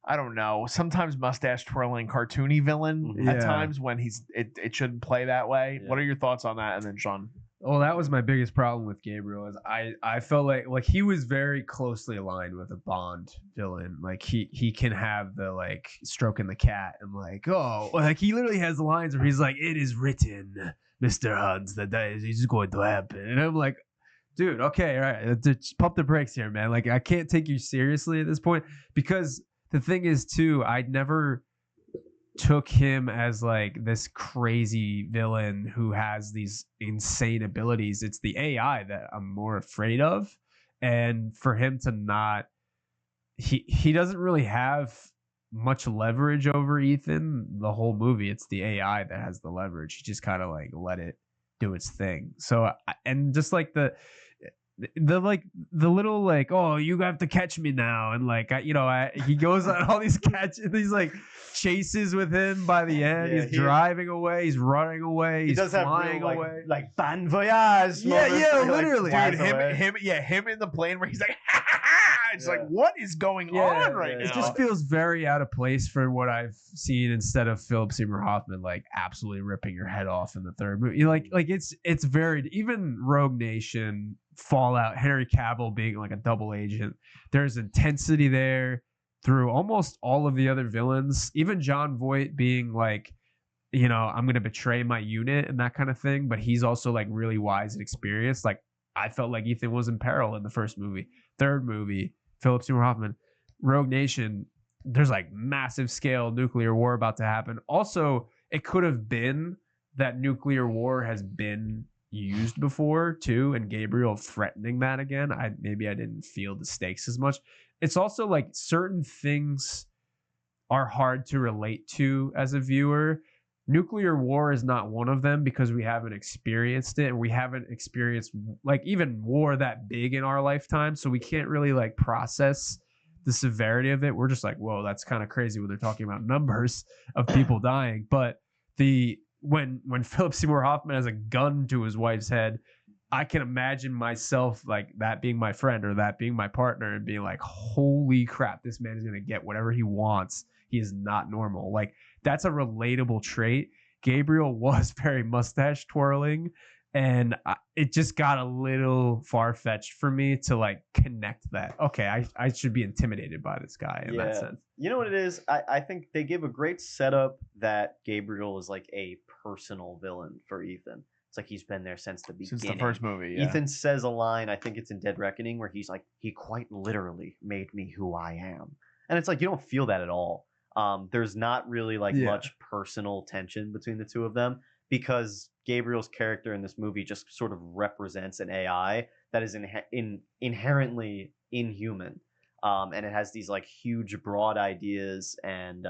I don't know, sometimes mustache twirling cartoony villain at times when it shouldn't play that way. What are your thoughts on that? And then Sean. Well, that was my biggest problem with Gabriel, is I felt like he was very closely aligned with a Bond villain. Like he can have the like stroking the cat and like, oh, like he literally has lines where he's like, "It is written, Mr. Huns, that is going to happen," and I'm like, dude, okay, all right, just pump the brakes here, man. Like I can't take you seriously at this point, because the thing is too, I never took him as like this crazy villain who has these insane abilities. It's the AI that I'm more afraid of. And for him to not, he doesn't really have much leverage over Ethan the whole movie. It's the AI that has the leverage. He just kind of like let it do its thing. So, and just like the little like, oh, you have to catch me now, and like he goes on all these these like chases with him. By the end, he's driving away, he's running away, he's flying away, like bon voyage. Literally, dude, him in the plane where he's like, it's like, what is going on right now? It just feels very out of place for what I've seen, instead of Philip Seymour Hoffman like absolutely ripping your head off in the 3rd movie. Like it's very, even Rogue Nation, Fallout, Henry Cavill being like a double agent, there's intensity there through almost all of the other villains. Even John Voight being like, I'm gonna betray my unit and that kind of thing, but he's also like really wise and experienced. Like I felt like Ethan was in peril in the 1st movie. 3rd movie, Philip Seymour Hoffman. Rogue Nation, there's like massive scale nuclear war about to happen. Also, it could have been that nuclear war has been used before too, and Gabriel threatening that again. Maybe I didn't feel the stakes as much. It's also like certain things are hard to relate to as a viewer. Nuclear war is not one of them, because we haven't experienced it, and we haven't experienced like even war that big in our lifetime, so we can't really like process the severity of it. We're just like, whoa, that's kind of crazy when they're talking about numbers of people dying. But when Philip Seymour Hoffman has a gun to his wife's head, I can imagine myself like that being my friend or that being my partner and being like, holy crap, this man is going to get whatever he wants. He is not normal. Like that's a relatable trait. Gabriel was very mustache twirling, and it just got a little far-fetched for me to like connect that. Okay, I should be intimidated by this guy in that sense. You know what it is? I think they give a great setup that Gabriel is like a personal villain for Ethan. It's like he's been there since the beginning. Since the 1st movie, Ethan says a line, I think it's in Dead Reckoning, where he's like, he quite literally made me who I am. And it's like, you don't feel that at all. There's not really like much personal tension between the two of them, because Gabriel's character in this movie just sort of represents an AI that is inherently inhuman. and it has these like huge broad ideas and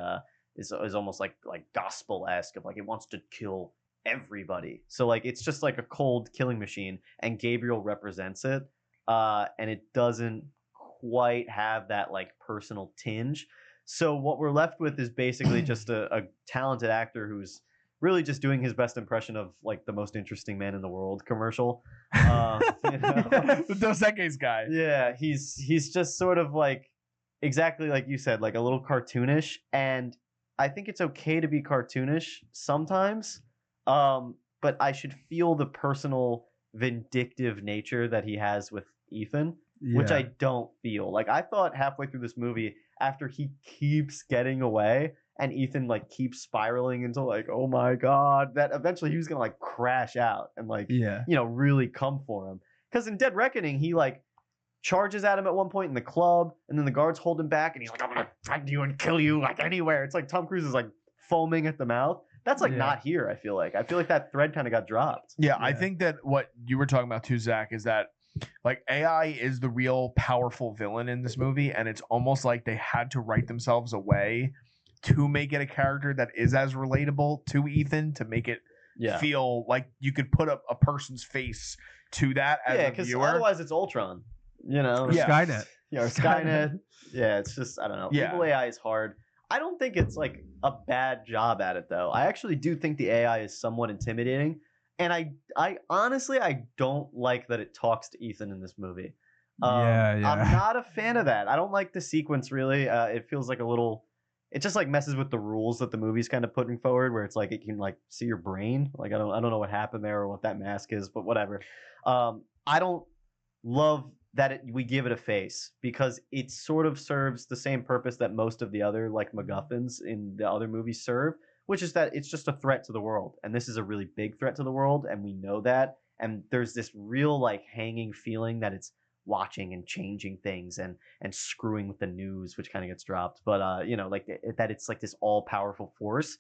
is almost like gospel-esque of like it wants to kill everybody. So like it's just like a cold killing machine, and Gabriel represents it, and it doesn't quite have that like personal tinge. So what we're left with is basically just a talented actor who's really just doing his best impression of like the most interesting man in the world commercial. You know? The Dos Equis guy. Yeah, he's just sort of like exactly like you said, like a little cartoonish, and I think it's okay to be cartoonish sometimes. But I should feel the personal vindictive nature that he has with Ethan, which I don't feel. Like I thought halfway through this movie, after he keeps getting away and Ethan like keeps spiraling into like, oh my god, that eventually he was gonna like crash out and like really come for him. Because in Dead Reckoning, he like charges at him at one point in the club, and then the guards hold him back, and he's like, I'm gonna find you and kill you like anywhere. It's like Tom Cruise is like foaming at the mouth. That's like not here. I feel like that thread kind of got dropped. Yeah, I think that what you were talking about too, Zach, is that like AI is the real powerful villain in this movie, and it's almost like they had to write themselves away to make it a character that is as relatable to Ethan, to make it feel like you could put a person's face to that as a viewer. Otherwise it's Ultron, you know, or Skynet. Yeah, or Skynet. Yeah, it's just I don't know. Yeah. Evil AI is hard. I don't think it's like a bad job at it though. I actually do think the AI is somewhat intimidating. And I honestly, I don't like that it talks to Ethan in this movie. I'm not a fan of that. I don't like the sequence really. It feels like it just like messes with the rules that the movie's kind of putting forward, where it's like it can like see your brain. Like I don't know what happened there or what that mask is, but whatever. I don't love that we give it a face, because it sort of serves the same purpose that most of the other like MacGuffins in the other movies serve, which is that it's just a threat to the world. And this is a really big threat to the world, and we know that. And there's this real like hanging feeling that it's watching and changing things and screwing with the news, which kind of gets dropped. But like that it's like this all-powerful force.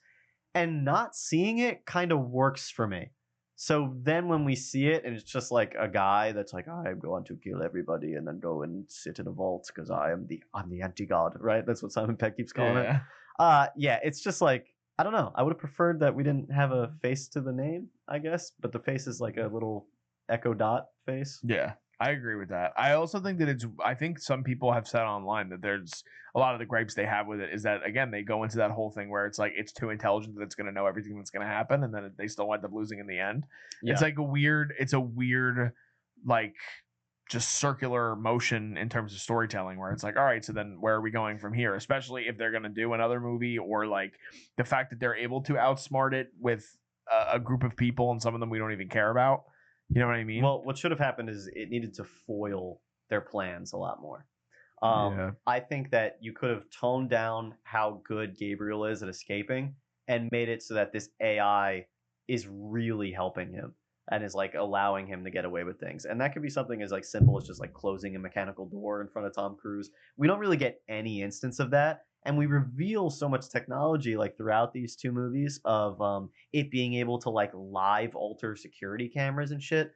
And not seeing it kind of works for me. So then when we see it and it's just like a guy that's like, I'm going to kill everybody and then go and sit in a vault because I'm the anti-god, right? That's what Simon Pegg keeps calling it. It's just like, I don't know. I would have preferred that we didn't have a face to the name, I guess, but the face is like a little Echo Dot face. Yeah, I agree with that. I also think that I think some people have said online that there's a lot of the gripes they have with it is that, again, they go into that whole thing where it's like it's too intelligent that it's going to know everything that's going to happen, and then they still wind up losing in the end. Yeah. It's a weird, like, just circular motion in terms of storytelling, where it's like, all right, so then where are we going from here? Especially if they're going to do another movie, or like the fact that they're able to outsmart it with a group of people, and some of them we don't even care about. You know what I mean? Well, what should have happened is it needed to foil their plans a lot more. I think that you could have toned down how good Gabriel is at escaping and made it so that this AI is really helping him and is like allowing him to get away with things. And that could be something as like simple as just like closing a mechanical door in front of Tom Cruise. We don't really get any instance of that. And we reveal so much technology like throughout these two movies of it being able to like live alter security cameras and shit.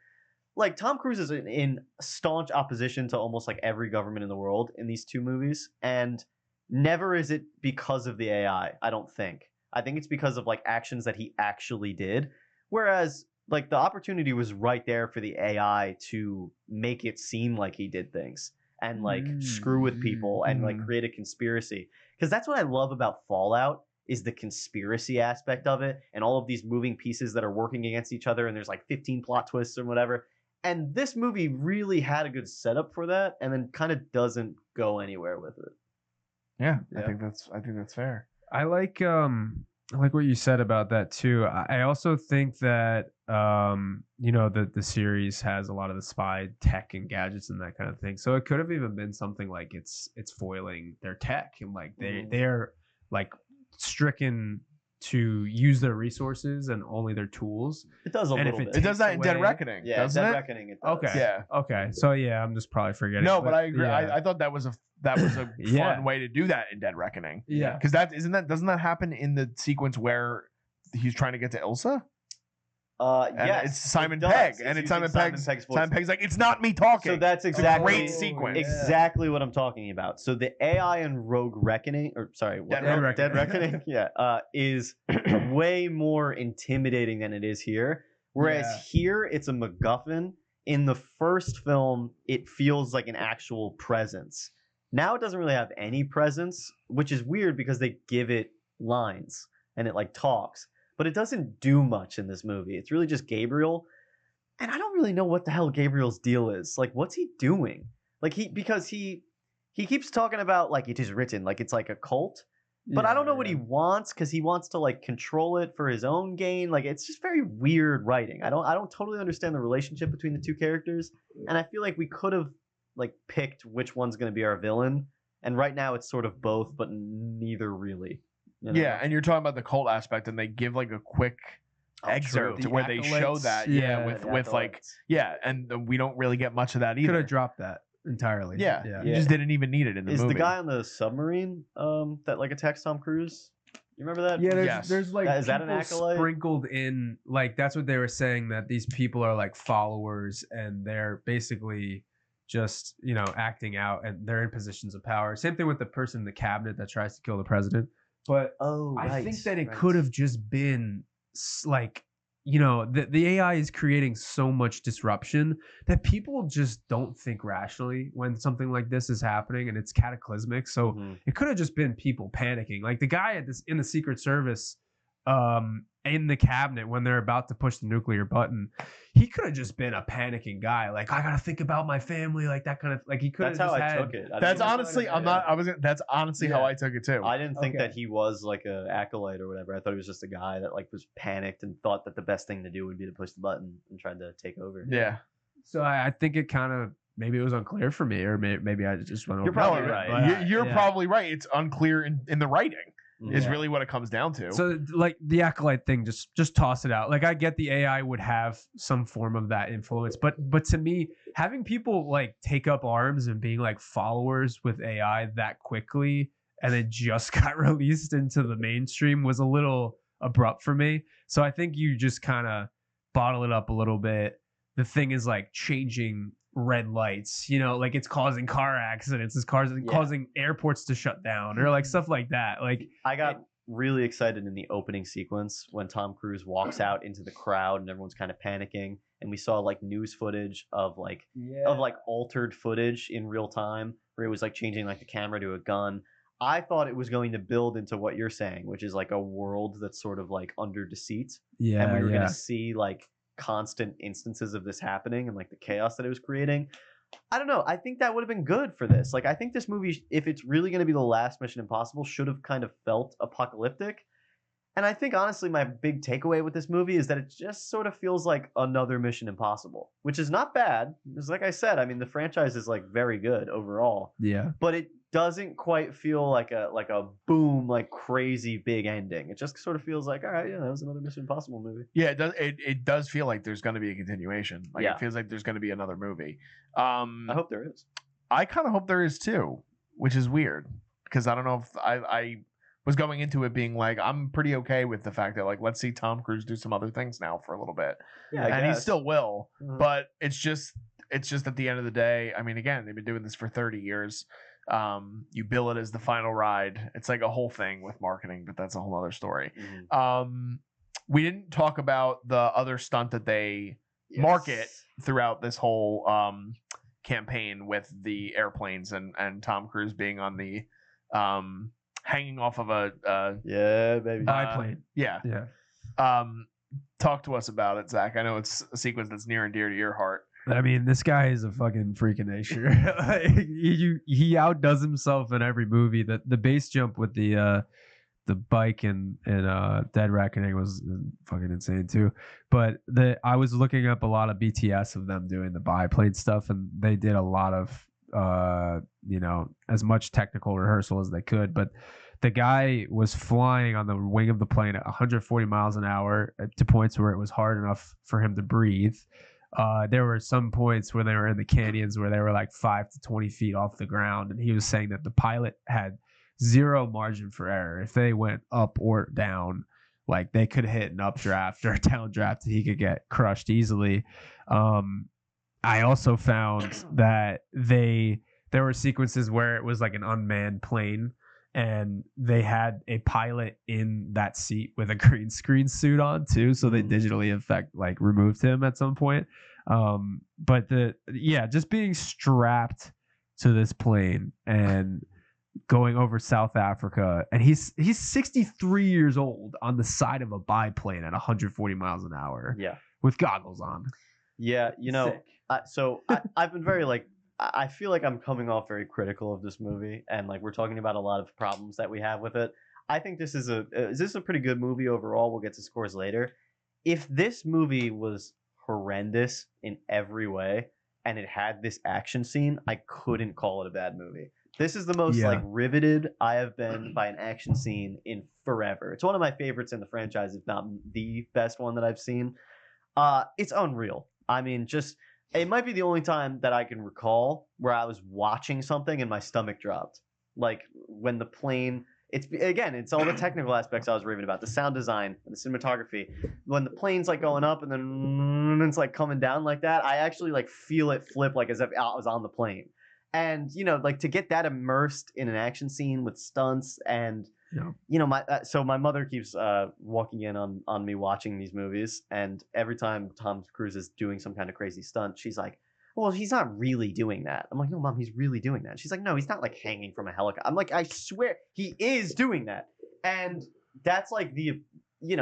Like Tom Cruise is in staunch opposition to almost like every government in the world in these two movies. And never is it because of the AI, I don't think. I think it's because of like actions that he actually did. Whereas like the opportunity was right there for the AI to make it seem like he did things and like screw with people and like create a conspiracy. Because that's what I love about Fallout is the conspiracy aspect of it and all of these moving pieces that are working against each other, and there's like 15 plot twists or whatever. And this movie really had a good setup for that, and then kind of doesn't go anywhere with it. Yeah. I think that's fair. I like what you said about that too. I also think that the series has a lot of the spy tech and gadgets and that kind of thing. So it could have even been something like it's foiling their tech, and like they're like stricken to use their resources and only their tools. It does a little bit. It does that in Dead Reckoning. Yeah, Dead Reckoning it does. Okay. Yeah. Okay. So yeah, I'm just probably forgetting. No, but I agree. Yeah. I thought that was a fun way to do that in Dead Reckoning. Yeah. Because doesn't that happen in the sequence where he's trying to get to Ilsa? And yes, it's Simon it does. Pegg, It's and it's using Simon Pegg's voice. Simon Pegg's like, it's not me talking. So that's It's a exactly great sequence. Exactly what I'm talking about. So the AI in Rogue Reckoning, or sorry, what? Dead Reckoning, yeah, is way more intimidating than it is here. Whereas here, it's a MacGuffin. In the first film, it feels like an actual presence. Now it doesn't really have any presence, which is weird because they give it lines and it like talks, but it doesn't do much in this movie. It's really just Gabriel. And I don't really know what the hell Gabriel's deal is. Like, what's he doing? Like, because he keeps talking about like it is written, like it's like a cult. But I don't know what he wants because he wants to like control it for his own gain. Like it's just very weird writing. I don't totally understand the relationship between the two characters, and I feel like we could have like picked which one's going to be our villain. And right now it's sort of both, but neither really. You know? Yeah, and you're talking about the cult aspect, and they give like a quick excerpt The where they show acolytes, that, with like, and we don't really get much of that either. Could have dropped that entirely. Yeah, you just didn't even need it in the Is movie. the guy on the submarine that like attacks Tom Cruise? You remember that? Yeah, there's like Is that an people acolyte? sprinkled in, like that's what they were saying, that these people are like followers and they're basically just, you know, acting out and they're in positions of power. Same thing with the person in the cabinet that tries to kill the president. But I think that it could have just been like, you know, the AI is creating so much disruption that people just don't think rationally when something like this is happening and it's cataclysmic. So it could have just been people panicking. Like the guy in the Secret Service in the cabinet when they're about to push the nuclear button, he could have just been a panicking guy. Like, I gotta think about my family, like that kind of, like he could have. That's how just I took it. That's honestly, that's honestly how I took it too. I didn't think that he was like a acolyte or whatever. I thought he was just a guy that like was panicked and thought that the best thing to do would be to push the button and try to take over. Yeah. So I think it kind of, maybe it was unclear for me, or maybe I just went over. You're probably right. You're probably right. It's unclear in the writing. Is Yeah. really what it comes down to. So like the acolyte thing, just toss it out. Like I get the AI would have some form of that influence, but to me, having people like take up arms and being like followers with AI that quickly and it just got released into the mainstream was a little abrupt for me. So I think you just kind of bottle it up a little bit. The thing is like changing red lights, you know, like it's causing car accidents, it's causing airports to shut down or like stuff like that. Like I got really excited in the opening sequence when Tom Cruise walks out into the crowd and everyone's kind of panicking, and we saw like news footage of like altered footage in real time where it was like changing like the camera to a gun. I thought it was going to build into what you're saying, which is like a world that's sort of like under deceit. Yeah, and we were gonna see like constant instances of this happening and like the chaos that it was creating. I don't know. I think that would have been good for this. Like, I think this movie, if it's really going to be the last Mission Impossible, should have kind of felt apocalyptic. And I think, honestly, my big takeaway with this movie is that it just sort of feels like another Mission Impossible, which is not bad. Because, like I said, I mean, the franchise is like very good overall. Yeah. But it doesn't quite feel like a boom, like crazy big ending. It just sort of feels like, all right, yeah, that was another Mission Impossible movie. Yeah, it does feel like there's going to be a continuation. Like it feels like there's going to be another movie. I hope there is. I kind of hope there is too, which is weird because I don't know if I was going into it being like, I'm pretty okay with the fact that like, let's see Tom Cruise do some other things now for a little bit. Yeah, and guess. he still will, but it's just at the end of the day, I mean, again, they've been doing this for 30 years. You bill it as the final ride. It's like a whole thing with marketing, but that's a whole other story. We didn't talk about the other stunt that they market throughout this whole campaign with the airplanes and Tom Cruise being on the hanging off of a biplane. Yeah. Talk to us about it, Zach. I know it's a sequence that's near and dear to your heart. I mean, this guy is a fucking freak of nature. He outdoes himself in every movie. The base jump with the bike and Dead Reckoning was fucking insane too. But I was looking up a lot of BTS of them doing the biplane stuff, and they did a lot of as much technical rehearsal as they could. But the guy was flying on the wing of the plane at 140 miles an hour to points where it was hard enough for him to breathe. There were some points where they were in the canyons where they were like 5 to 20 feet off the ground. And he was saying that the pilot had zero margin for error. If they went up or down Like they could hit an updraft or a downdraft, he could get crushed easily. I also found that there were sequences where it was like an unmanned plane and they had a pilot in that seat with a green screen suit on too, so they digitally removed him at some point. But just being strapped to this plane and going over South Africa, and he's 63 years old on the side of a biplane at 140 miles an hour. Yeah, with goggles on. Yeah, I've been very I feel like I'm coming off very critical of this movie, and like we're talking about a lot of problems that we have with it. I think this is a pretty good movie overall. We'll get to scores later. If this movie was horrendous in every way and it had this action scene, I couldn't call it a bad movie. This is the most riveted I have been by an action scene in forever. It's one of my favorites in the franchise, if not the best one that I've seen. It's unreal. I mean, it might be the only time that I can recall where I was watching something and my stomach dropped. Like when the plane, it's all the technical aspects I was raving about, the sound design, the cinematography. When the plane's like going up and then it's like coming down like that, I actually like feel it flip like as if I was on the plane. And to get that immersed in an action scene with stunts and my mother keeps walking in on me watching these movies, and every time Tom Cruise is doing some kind of crazy stunt, she's like, well, he's not really doing that. I'm like, no, Mom, he's really doing that. She's like, no, he's not like hanging from a helicopter. I'm like, I swear he is doing that. And that's like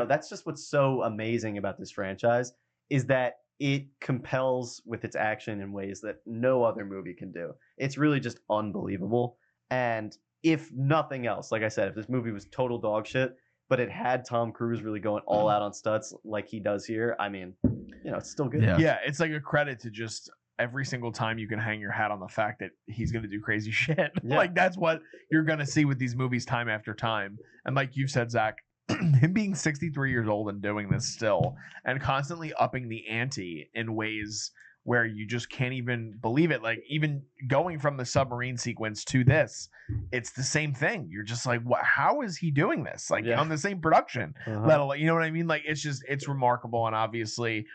that's just what's so amazing about this franchise, is that it compels with its action in ways that no other movie can do. It's really just unbelievable. And if nothing else, like I said, if this movie was total dog shit, but it had Tom Cruise really going all out on stunts like he does here, I mean, it's still good. Yeah, it's like a credit to just every single time you can hang your hat on the fact that he's going to do crazy shit. Yeah. Like that's what you're going to see with these movies time after time. And like you've said, Zach, him being 63 years old and doing this still and constantly upping the ante in ways where you just can't even believe it. Like even going from the submarine sequence to this, it's the same thing. You're just like, what? How is he doing this? Like on the same production, let alone, you know what I mean? Like it's remarkable, and obviously,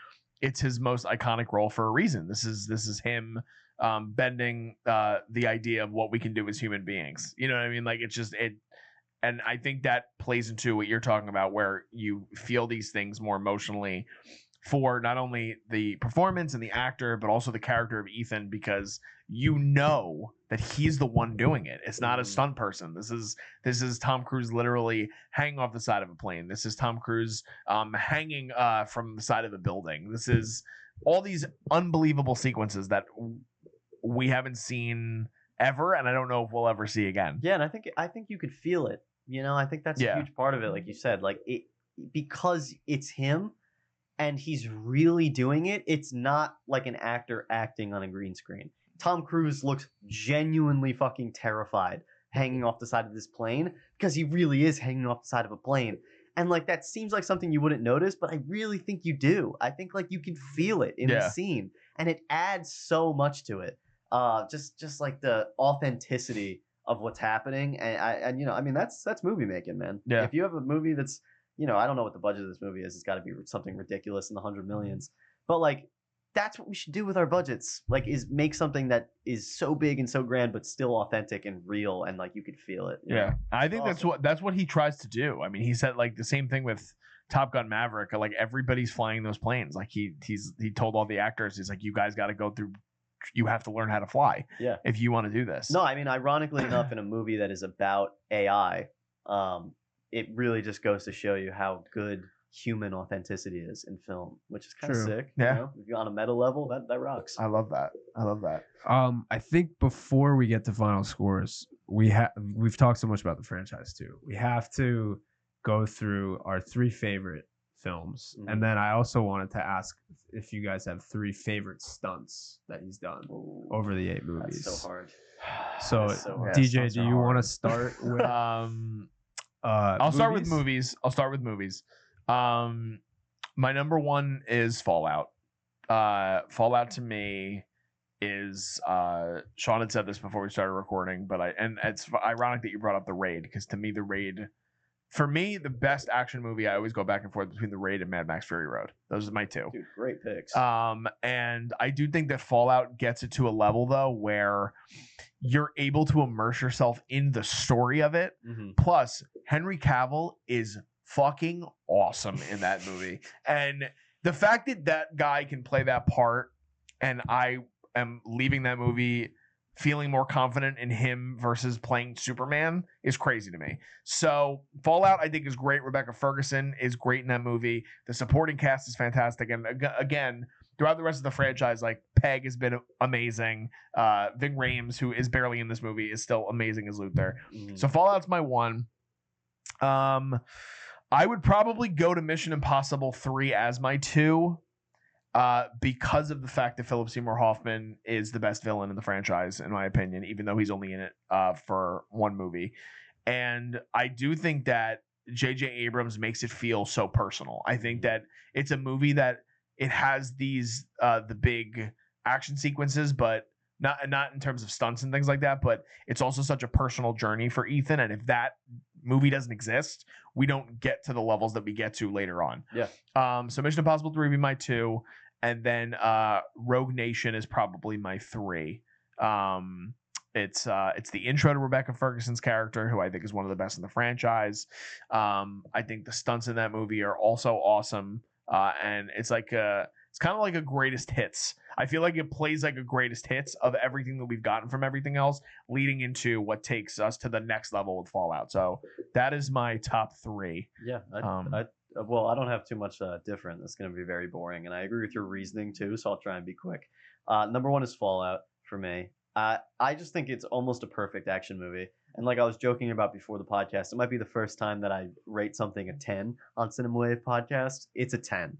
it's his most iconic role for a reason. This is him bending the idea of what we can do as human beings. You know what I mean? Like it's just it. And I think that plays into what you're talking about, where you feel these things more emotionally for not only the performance and the actor, but also the character of Ethan, because you know that he's the one doing it. It's not a stunt person. This is Tom Cruise literally hanging off the side of a plane. This is Tom Cruise hanging from the side of a building. This is all these unbelievable sequences that we haven't seen ever, and I don't know if we'll ever see again. Yeah, and I think you could feel it. I think that's a huge part of it, like you said, like it, because it's him and he's really doing it. It's not like an actor acting on a green screen. Tom Cruise looks genuinely fucking terrified hanging off the side of this plane, because he really is hanging off the side of a plane. And like that seems like something you wouldn't notice, but I really think you do. I think like you can feel it in the scene, and it adds so much to it. Just like the authenticity of what's happening, and I mean that's movie making, man. Yeah. If you have a movie that's I don't know what the budget of this movie is. It's got to be something ridiculous in the 100 millions. But like that's what we should do with our budgets. Like is make something that is so big and so grand, but still authentic and real, and like you could feel it. I think awesome. that's what he tries to do. I mean, he said like the same thing with Top Gun Maverick. Like everybody's flying those planes. Like he told all the actors, he's like, you guys got to go through. You have to learn how to fly. Yeah. If you want to do this. No, I mean, ironically enough, in a movie that is about AI, it really just goes to show you how good human authenticity is in film, which is kind of sick. Yeah. If you're on a meta level, that rocks. I love that. I think before we get to final scores, we've talked so much about the franchise too. We have to go through our 3 favorite films, and then I also wanted to ask if you guys have 3 favorite stunts that he's done over the 8 movies. That's so hard. So DJ, do you want to start with? I'll start with movies. My number 1 is Fallout. Fallout to me is Sean had said this before we started recording, but it's ironic that you brought up The Raid, because to me The Raid For me, the best action movie, I always go back and forth between The Raid and Mad Max Fury Road. Those are my two. Dude, great picks. And I do think that Fallout gets it to a level though where you're able to immerse yourself in the story of it. Plus, Henry Cavill is fucking awesome in that movie. And the fact that that guy can play that part, and I am leaving that movie feeling more confident in him versus playing Superman, is crazy to me. So Fallout, I think, is great. Rebecca Ferguson is great in that movie. The supporting cast is fantastic. And again, throughout the rest of the franchise, like Peg has been amazing. Ving Rhames, who is barely in this movie, is still amazing as Luther. So Fallout's my one. I would probably go to Mission Impossible 3 as my 2. Because of the fact that Philip Seymour Hoffman is the best villain in the franchise, in my opinion, even though he's only in it for one movie. And I do think that J.J. Abrams makes it feel so personal. I think that it's a movie that it has these the big action sequences, but not in terms of stunts and things like that, but it's also such a personal journey for Ethan. And if that movie doesn't exist, we don't get to the levels that we get to later on. Yeah. So Mission Impossible 3 would be my 2. And then Rogue Nation is probably my 3. It's the intro to Rebecca Ferguson's character, who I think is one of the best in the franchise. I think the stunts in that movie are also awesome. And it's kind of like a greatest hits. I feel like it plays like a greatest hits of everything that we've gotten from everything else, leading into what takes us to the next level with Fallout. So that is my top 3. Yeah. Well, I don't have too much different. It's going to be very boring. And I agree with your reasoning too, so I'll try and be quick. Number 1 is Fallout for me. I just think it's almost a perfect action movie. And like I was joking about before the podcast, it might be the first time that I rate something a 10 on CinemaWave podcast. It's a 10.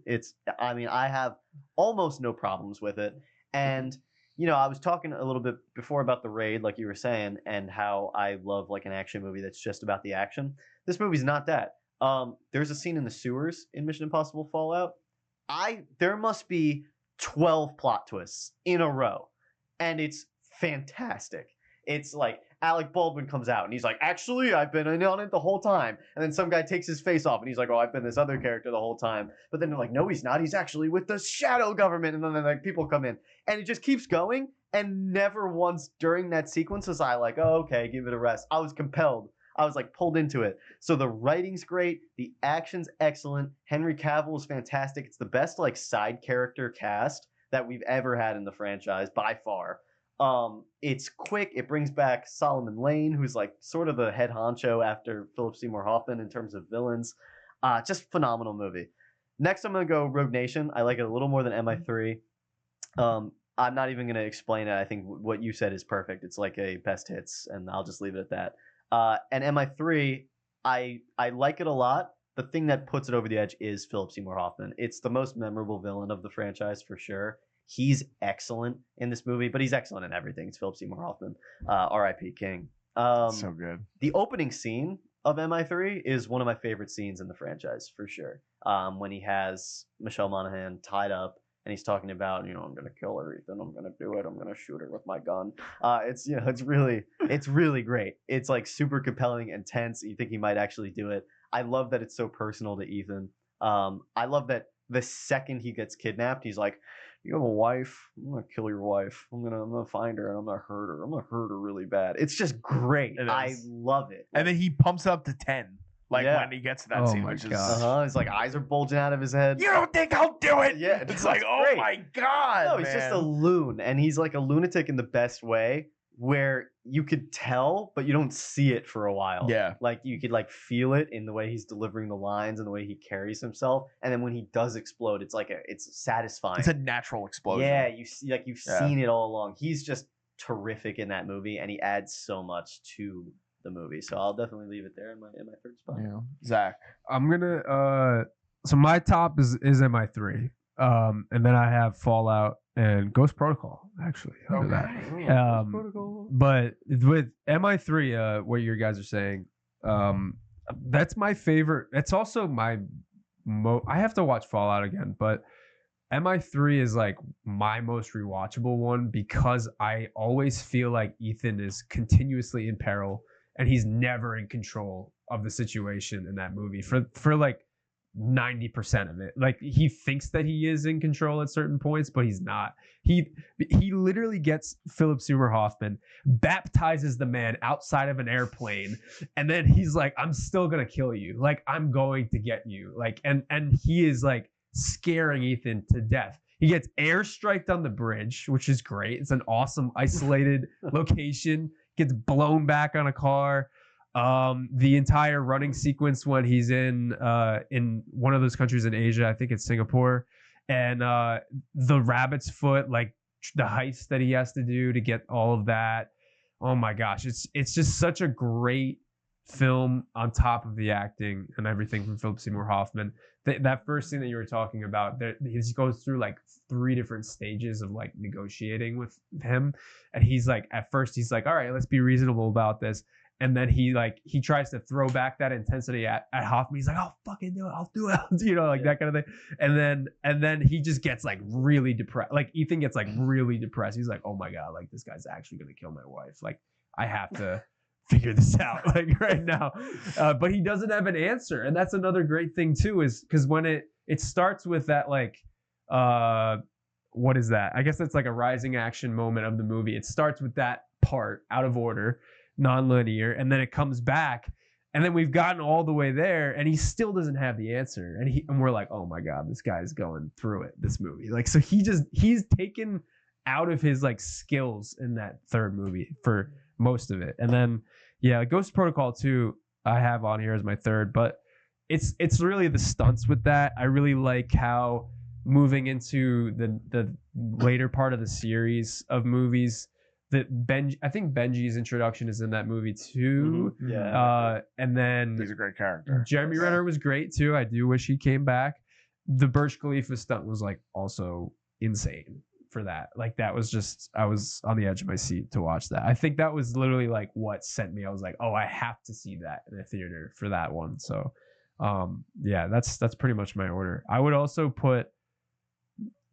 I have almost no problems with it. And, I was talking a little bit before about The Raid, like you were saying, and how I love like an action movie that's just about the action. This movie's not that. There's a scene in the sewers in Mission Impossible Fallout. There must be 12 plot twists in a row, and it's fantastic. It's like Alec Baldwin comes out and he's like, actually, I've been in on it the whole time. And then some guy takes his face off and he's like, oh, I've been this other character the whole time. But then they're like, no, he's not. He's actually with the shadow government. And then like people come in and it just keeps going. And never once during that sequence was I like, oh, okay, give it a rest. I was compelled. I was like pulled into it. So the writing's great. The action's excellent. Henry Cavill is fantastic. It's the best like side character cast that we've ever had in the franchise by far. It's quick. It brings back Solomon Lane, who's like sort of the head honcho after Philip Seymour Hoffman in terms of villains. Just phenomenal movie. Next, I'm going to go Rogue Nation. I like it a little more than MI3. I'm not even going to explain it. I think what you said is perfect. It's like a best hits, and I'll just leave it at that. And MI3, I like it a lot. The thing that puts it over the edge is Philip Seymour Hoffman. It's the most memorable villain of the franchise for sure. He's excellent in this movie, but he's excellent in everything. It's Philip Seymour Hoffman. R.I.P. King. So good. The opening scene of MI3 is one of my favorite scenes in the franchise for sure. When he has Michelle Monaghan tied up and he's talking about, I'm going to kill her, Ethan. I'm going to do it. I'm going to shoot her with my gun. It's really great. It's like super compelling and tense. You think he might actually do it. I love that it's so personal to Ethan. I love that the second he gets kidnapped, he's like, you have a wife? I'm going to kill your wife. I'm going to find her and I'm going to hurt her. I'm going to hurt her really bad. It's just great. I love it. And then he pumps up to 10. When he gets to that scene, which is his like eyes are bulging out of his head. You don't think I'll do it? Yeah, it's like, oh great. my god. No, he's just a loon, and he's like a lunatic in the best way, where you could tell, but you don't see it for a while. Yeah, like you could like feel it in the way he's delivering the lines and the way he carries himself, and then when he does explode, it's satisfying. It's a natural explosion. Yeah, you see, like you've seen it all along. He's just terrific in that movie, and he adds so much to the movie. So I'll definitely leave it there in my third spot. Yeah. Zach. I'm gonna so my top is MI3. And then I have Fallout and Ghost Protocol, actually. But with MI3, what you guys are saying, that's my favorite. That's also my I have to watch Fallout again, but MI3 is like my most rewatchable one because I always feel like Ethan is continuously in peril and he's never in control of the situation in that movie for like 90% of it. Like he thinks that he is in control at certain points, but he's not. He literally gets Philip Seymour Hoffman, baptizes the man outside of an airplane, and then he's like, I'm still gonna kill you. Like I'm going to get you. Like and he is like scaring Ethan to death. He gets airstriked on the bridge, which is great. It's an awesome isolated location. Gets blown back on a car. The entire running sequence when he's in one of those countries in Asia, I think it's Singapore, and the rabbit's foot, like the heist that he has to do to get all of that. Oh my gosh, it's just such a great film on top of the acting and everything from Philip Seymour Hoffman. That first scene that you were talking about, he goes through like 3 different stages of like negotiating with him, and he's like, at first he's like, all right, let's be reasonable about this. And then he tries to throw back that intensity at Hoffman. He's like, I'll fucking do it. I'll do it. You know, like that kind of thing. And then he just gets like really depressed. Like Ethan gets like really depressed. He's like, oh my God, like this guy's actually going to kill my wife. Like I have to figure this out like right now. But he doesn't have an answer. And that's another great thing too, is because when it starts with that, like, what is that? I guess that's like a rising action moment of the movie. It starts with that part out of order, non-linear, and then it comes back, and then we've gotten all the way there and he still doesn't have the answer, and we're like, oh my God, this guy's going through it, this movie. Like, so he's taken out of his like skills in that third movie for most of it. And then Ghost Protocol 2 I have on here as my third, but it's really the stunts with that. I really like how moving into the later part of the series of movies, that I think Benji's introduction is in that movie too. Mm-hmm. Yeah. And then He's a great character. Jeremy Renner was great too. I do wish he came back. The Burj Khalifa stunt was like also insane for that. Like that was just, I was on the edge of my seat to watch that. I think that was literally like what sent me. I was like, oh, I have to see that in a theater for that one. So that's pretty much my order. I would also put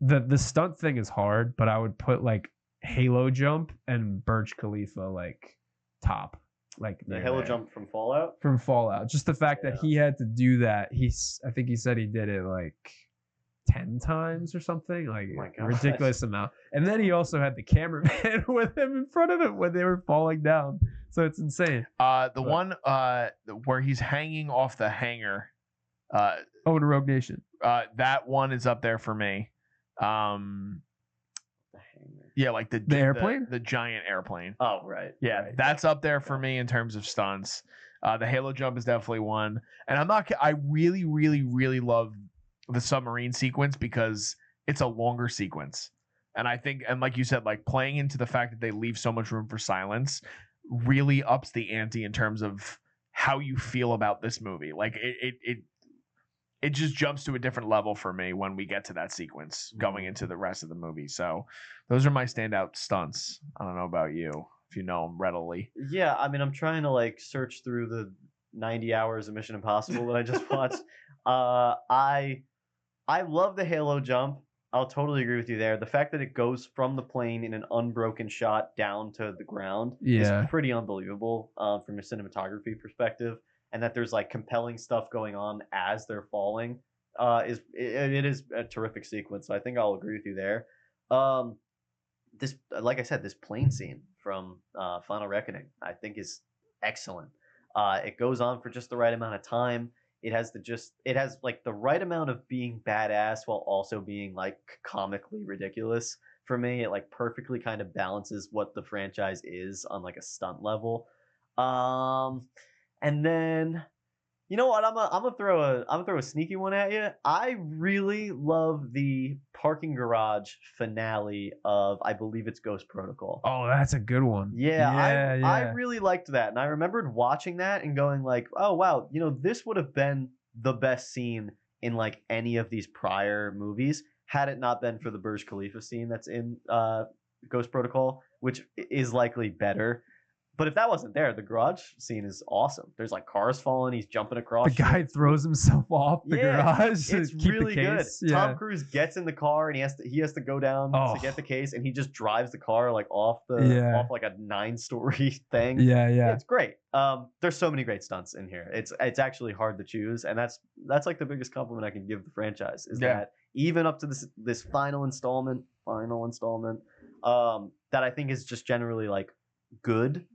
the stunt thing is hard, but I would put like Halo Jump and Burj Khalifa like top, like the Halo Jump from Fallout. Just the fact that he had to do that. I think he said he did it like 10 times or something, like a ridiculous amount. And then he also had the cameraman with him in front of him when they were falling down. So it's insane. One where he's hanging off the hangar. In Rogue Nation. That one is up there for me. Yeah, like the airplane, the giant airplane. Oh, right. Yeah, right. That's up there for me in terms of stunts. The Halo Jump is definitely one, and I really, really, really love the submarine sequence because it's a longer sequence, and I think, and like you said, like playing into the fact that they leave so much room for silence really ups the ante in terms of how you feel about this movie. Like it just jumps to a different level for me when we get to that sequence going into the rest of the movie. So those are my standout stunts. I don't know about you, if you know them readily. Yeah, I mean, I'm trying to like search through the 90 hours of Mission Impossible that I just watched. I love the Halo Jump. I'll totally agree with you there. The fact that it goes from the plane in an unbroken shot down to the ground is pretty unbelievable from a cinematography perspective. And that there's like compelling stuff going on as they're falling is a terrific sequence. So I think I'll agree with you there. This, like I said, this plane scene from Final Reckoning, I think is excellent. It goes on for just the right amount of time. It has like the right amount of being badass while also being like comically ridiculous. For me, it like perfectly kind of balances what the franchise is on like a stunt level. And then, you know what? I'm gonna throw a sneaky one at you. I really love the parking garage finale of, I believe it's Ghost Protocol. Oh, that's a good one. Yeah. I really liked that, and I remembered watching that and going like, oh wow, you know, this would have been the best scene in like any of these prior movies had it not been for the Burj Khalifa scene that's in Ghost Protocol, which is likely better. But if that wasn't there, the garage scene is awesome. There's like cars falling. He's jumping across. The guy throws himself off the garage to It's keep really the good. case. Yeah. Tom Cruise gets in the car and he has to go down to get the case, and he just drives the car like off like a 9-story thing. Yeah, yeah. It's great. There's so many great stunts in here. It's actually hard to choose, and that's like the biggest compliment I can give the franchise is that even up to this final installment, that I think is just generally like good.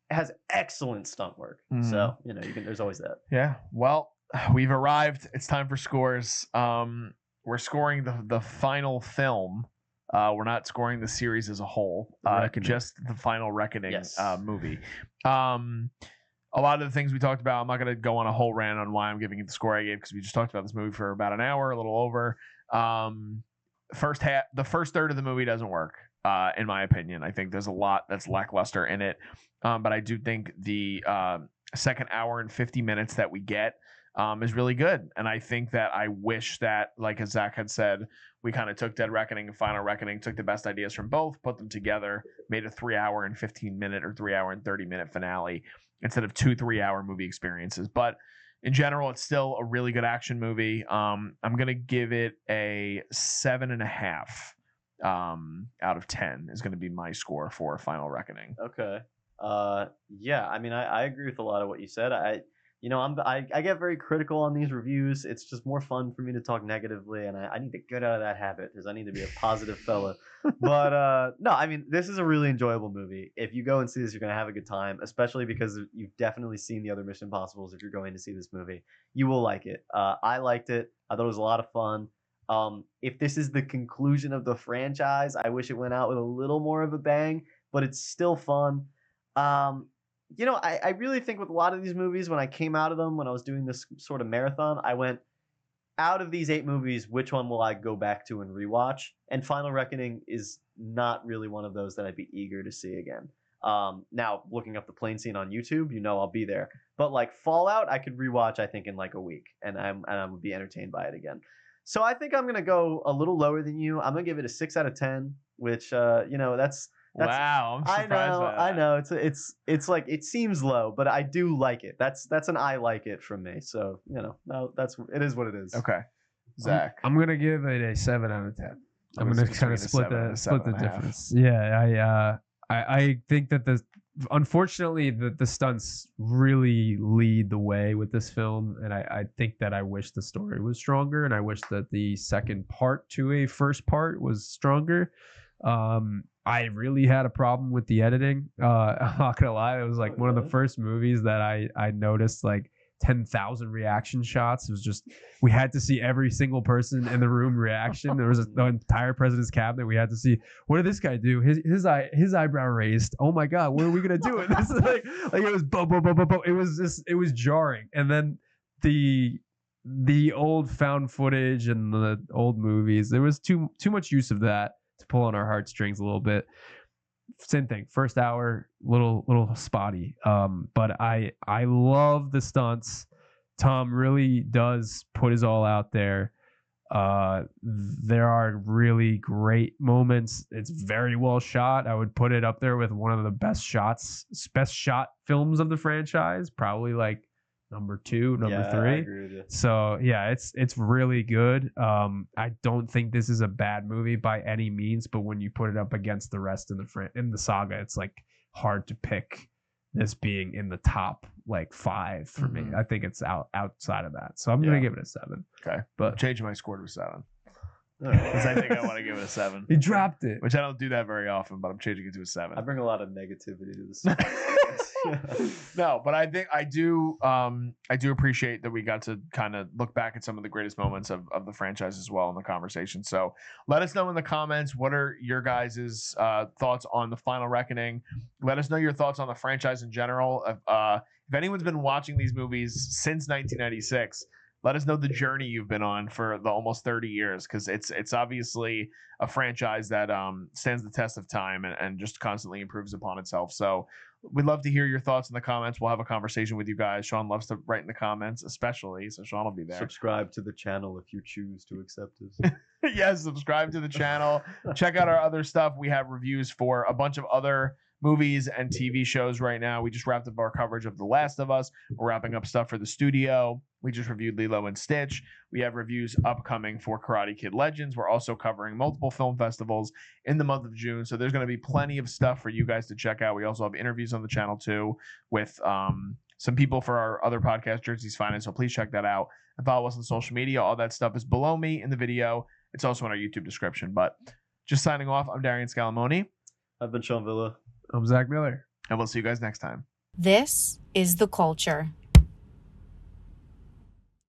Has excellent stunt work. So, there's always that. Yeah. Well, we've arrived. It's time for scores. We're scoring the final film. We're not scoring the series as a whole. Just the final Reckoning movie. A lot of the things we talked about, I'm not going to go on a whole rant on why I'm giving it the score I gave, because we just talked about this movie for about an hour, a little over. The first third of the movie doesn't work. In my opinion, I think there's a lot that's lackluster in it. But I do think the second hour and 50 minutes that we get is really good. And I think that I wish that, like as Zach had said, we kind of took Dead Reckoning and Final Reckoning, took the best ideas from both, put them together, made a 3 hour and 15 minute or 3 hour and 30 minute finale instead of 2 3-hour movie experiences. But in general, it's still a really good action movie. I'm going to give it a 7.5 out of 10 is going to be my score for Final Reckoning. Okay. Yeah, I mean, I agree with a lot of what you said. I get very critical on these reviews. It's just more fun for me to talk negatively, and I need to get out of that habit because I need to be a positive fella. But no, I mean, this is a really enjoyable movie. If you go and see this, you're gonna have a good time, especially because you've definitely seen the other Mission Impossibles. If you're going to see this movie, you will like it. I liked it. I thought it was a lot of fun. If this is the conclusion of the franchise, I wish it went out with a little more of a bang, but it's still fun. I really think with a lot of these movies, when I came out of them, when I was doing this sort of marathon, I went, out of these 8 movies, which one will I go back to and rewatch? And Final Reckoning is not really one of those that I'd be eager to see again. Now, looking up the plane scene on YouTube, I'll be there. But like Fallout, I could rewatch, I think, in like a week, and I would be entertained by it again. So I think I'm gonna go a little lower than you. I'm gonna give it a 6 out of 10, which that's wow. I'm surprised by that. I know. It's like it seems low, but I do like it. That's an I like it from me. So no, it is what it is. Okay, Zach. I'm gonna give it a 7 out of 10. I'm gonna kind of split the difference. Yeah, I think that unfortunately the stunts really lead the way with this film, and I think that I wish the story was stronger, and I wish that the second part to a first part was stronger. I really had a problem with the editing. I'm not gonna lie, it was like one of the first movies that I noticed like 10,000 reaction shots. It was just, we had to see every single person in the room reaction. There was the entire president's cabinet. We had to see, what did this guy do? His eyebrow raised. Oh my God, what are we gonna do? And this is like it was bo bo bo bo bo. It was jarring. And then the old found footage and the old movies, there was too much use of that to pull on our heartstrings a little bit. Same thing, first hour little spotty, but I love the stunts. Tom really does put his all out there. There are really great moments. It's very well shot. I would put it up there with one of the best shot films of the franchise, probably like number 2, number 3. I agree with you. So yeah, it's really good. I don't think this is a bad movie by any means, but when you put it up against the rest in the saga, it's like hard to pick this being in the top like 5 for me. I think it's outside of that. So I'm gonna give it a 7. Okay, but changing my score to a 7. Because I think I want to give it a 7. He dropped it, which I don't do that very often, but I'm changing it to a 7. I bring a lot of negativity to this. No, but I think I do appreciate that we got to kind of look back at some of the greatest moments of the franchise as well in the conversation. So let us know in the comments, what are your guys' thoughts on the Final Reckoning? Let us know your thoughts on the franchise in general. If anyone's been watching these movies since 1996, let us know the journey you've been on for the almost 30 years, because it's obviously a franchise that stands the test of time and just constantly improves upon itself. So we'd love to hear your thoughts in the comments. We'll have a conversation with you guys. Sean loves to write in the comments, especially, so Sean will be there. Subscribe to the channel if you choose to accept us. Yes, subscribe to the channel. Check out our other stuff. We have reviews for a bunch of other movies and TV shows right now. We just wrapped up our coverage of The Last of Us. We're wrapping up stuff for the studio. We just reviewed Lilo and Stitch. We have reviews upcoming for Karate Kid Legends. We're also covering multiple film festivals in the month of June. So there's going to be plenty of stuff for you guys to check out. We also have interviews on the channel too with some people for our other podcast, Jersey's Finest. So please check that out and follow us on social media. All that stuff is below me in the video. It's also in our YouTube description. But just signing off, I'm Darian Scalamoni. I've been Sean Villa. I'm Zach Miller. And we'll see you guys next time. This is The Culture.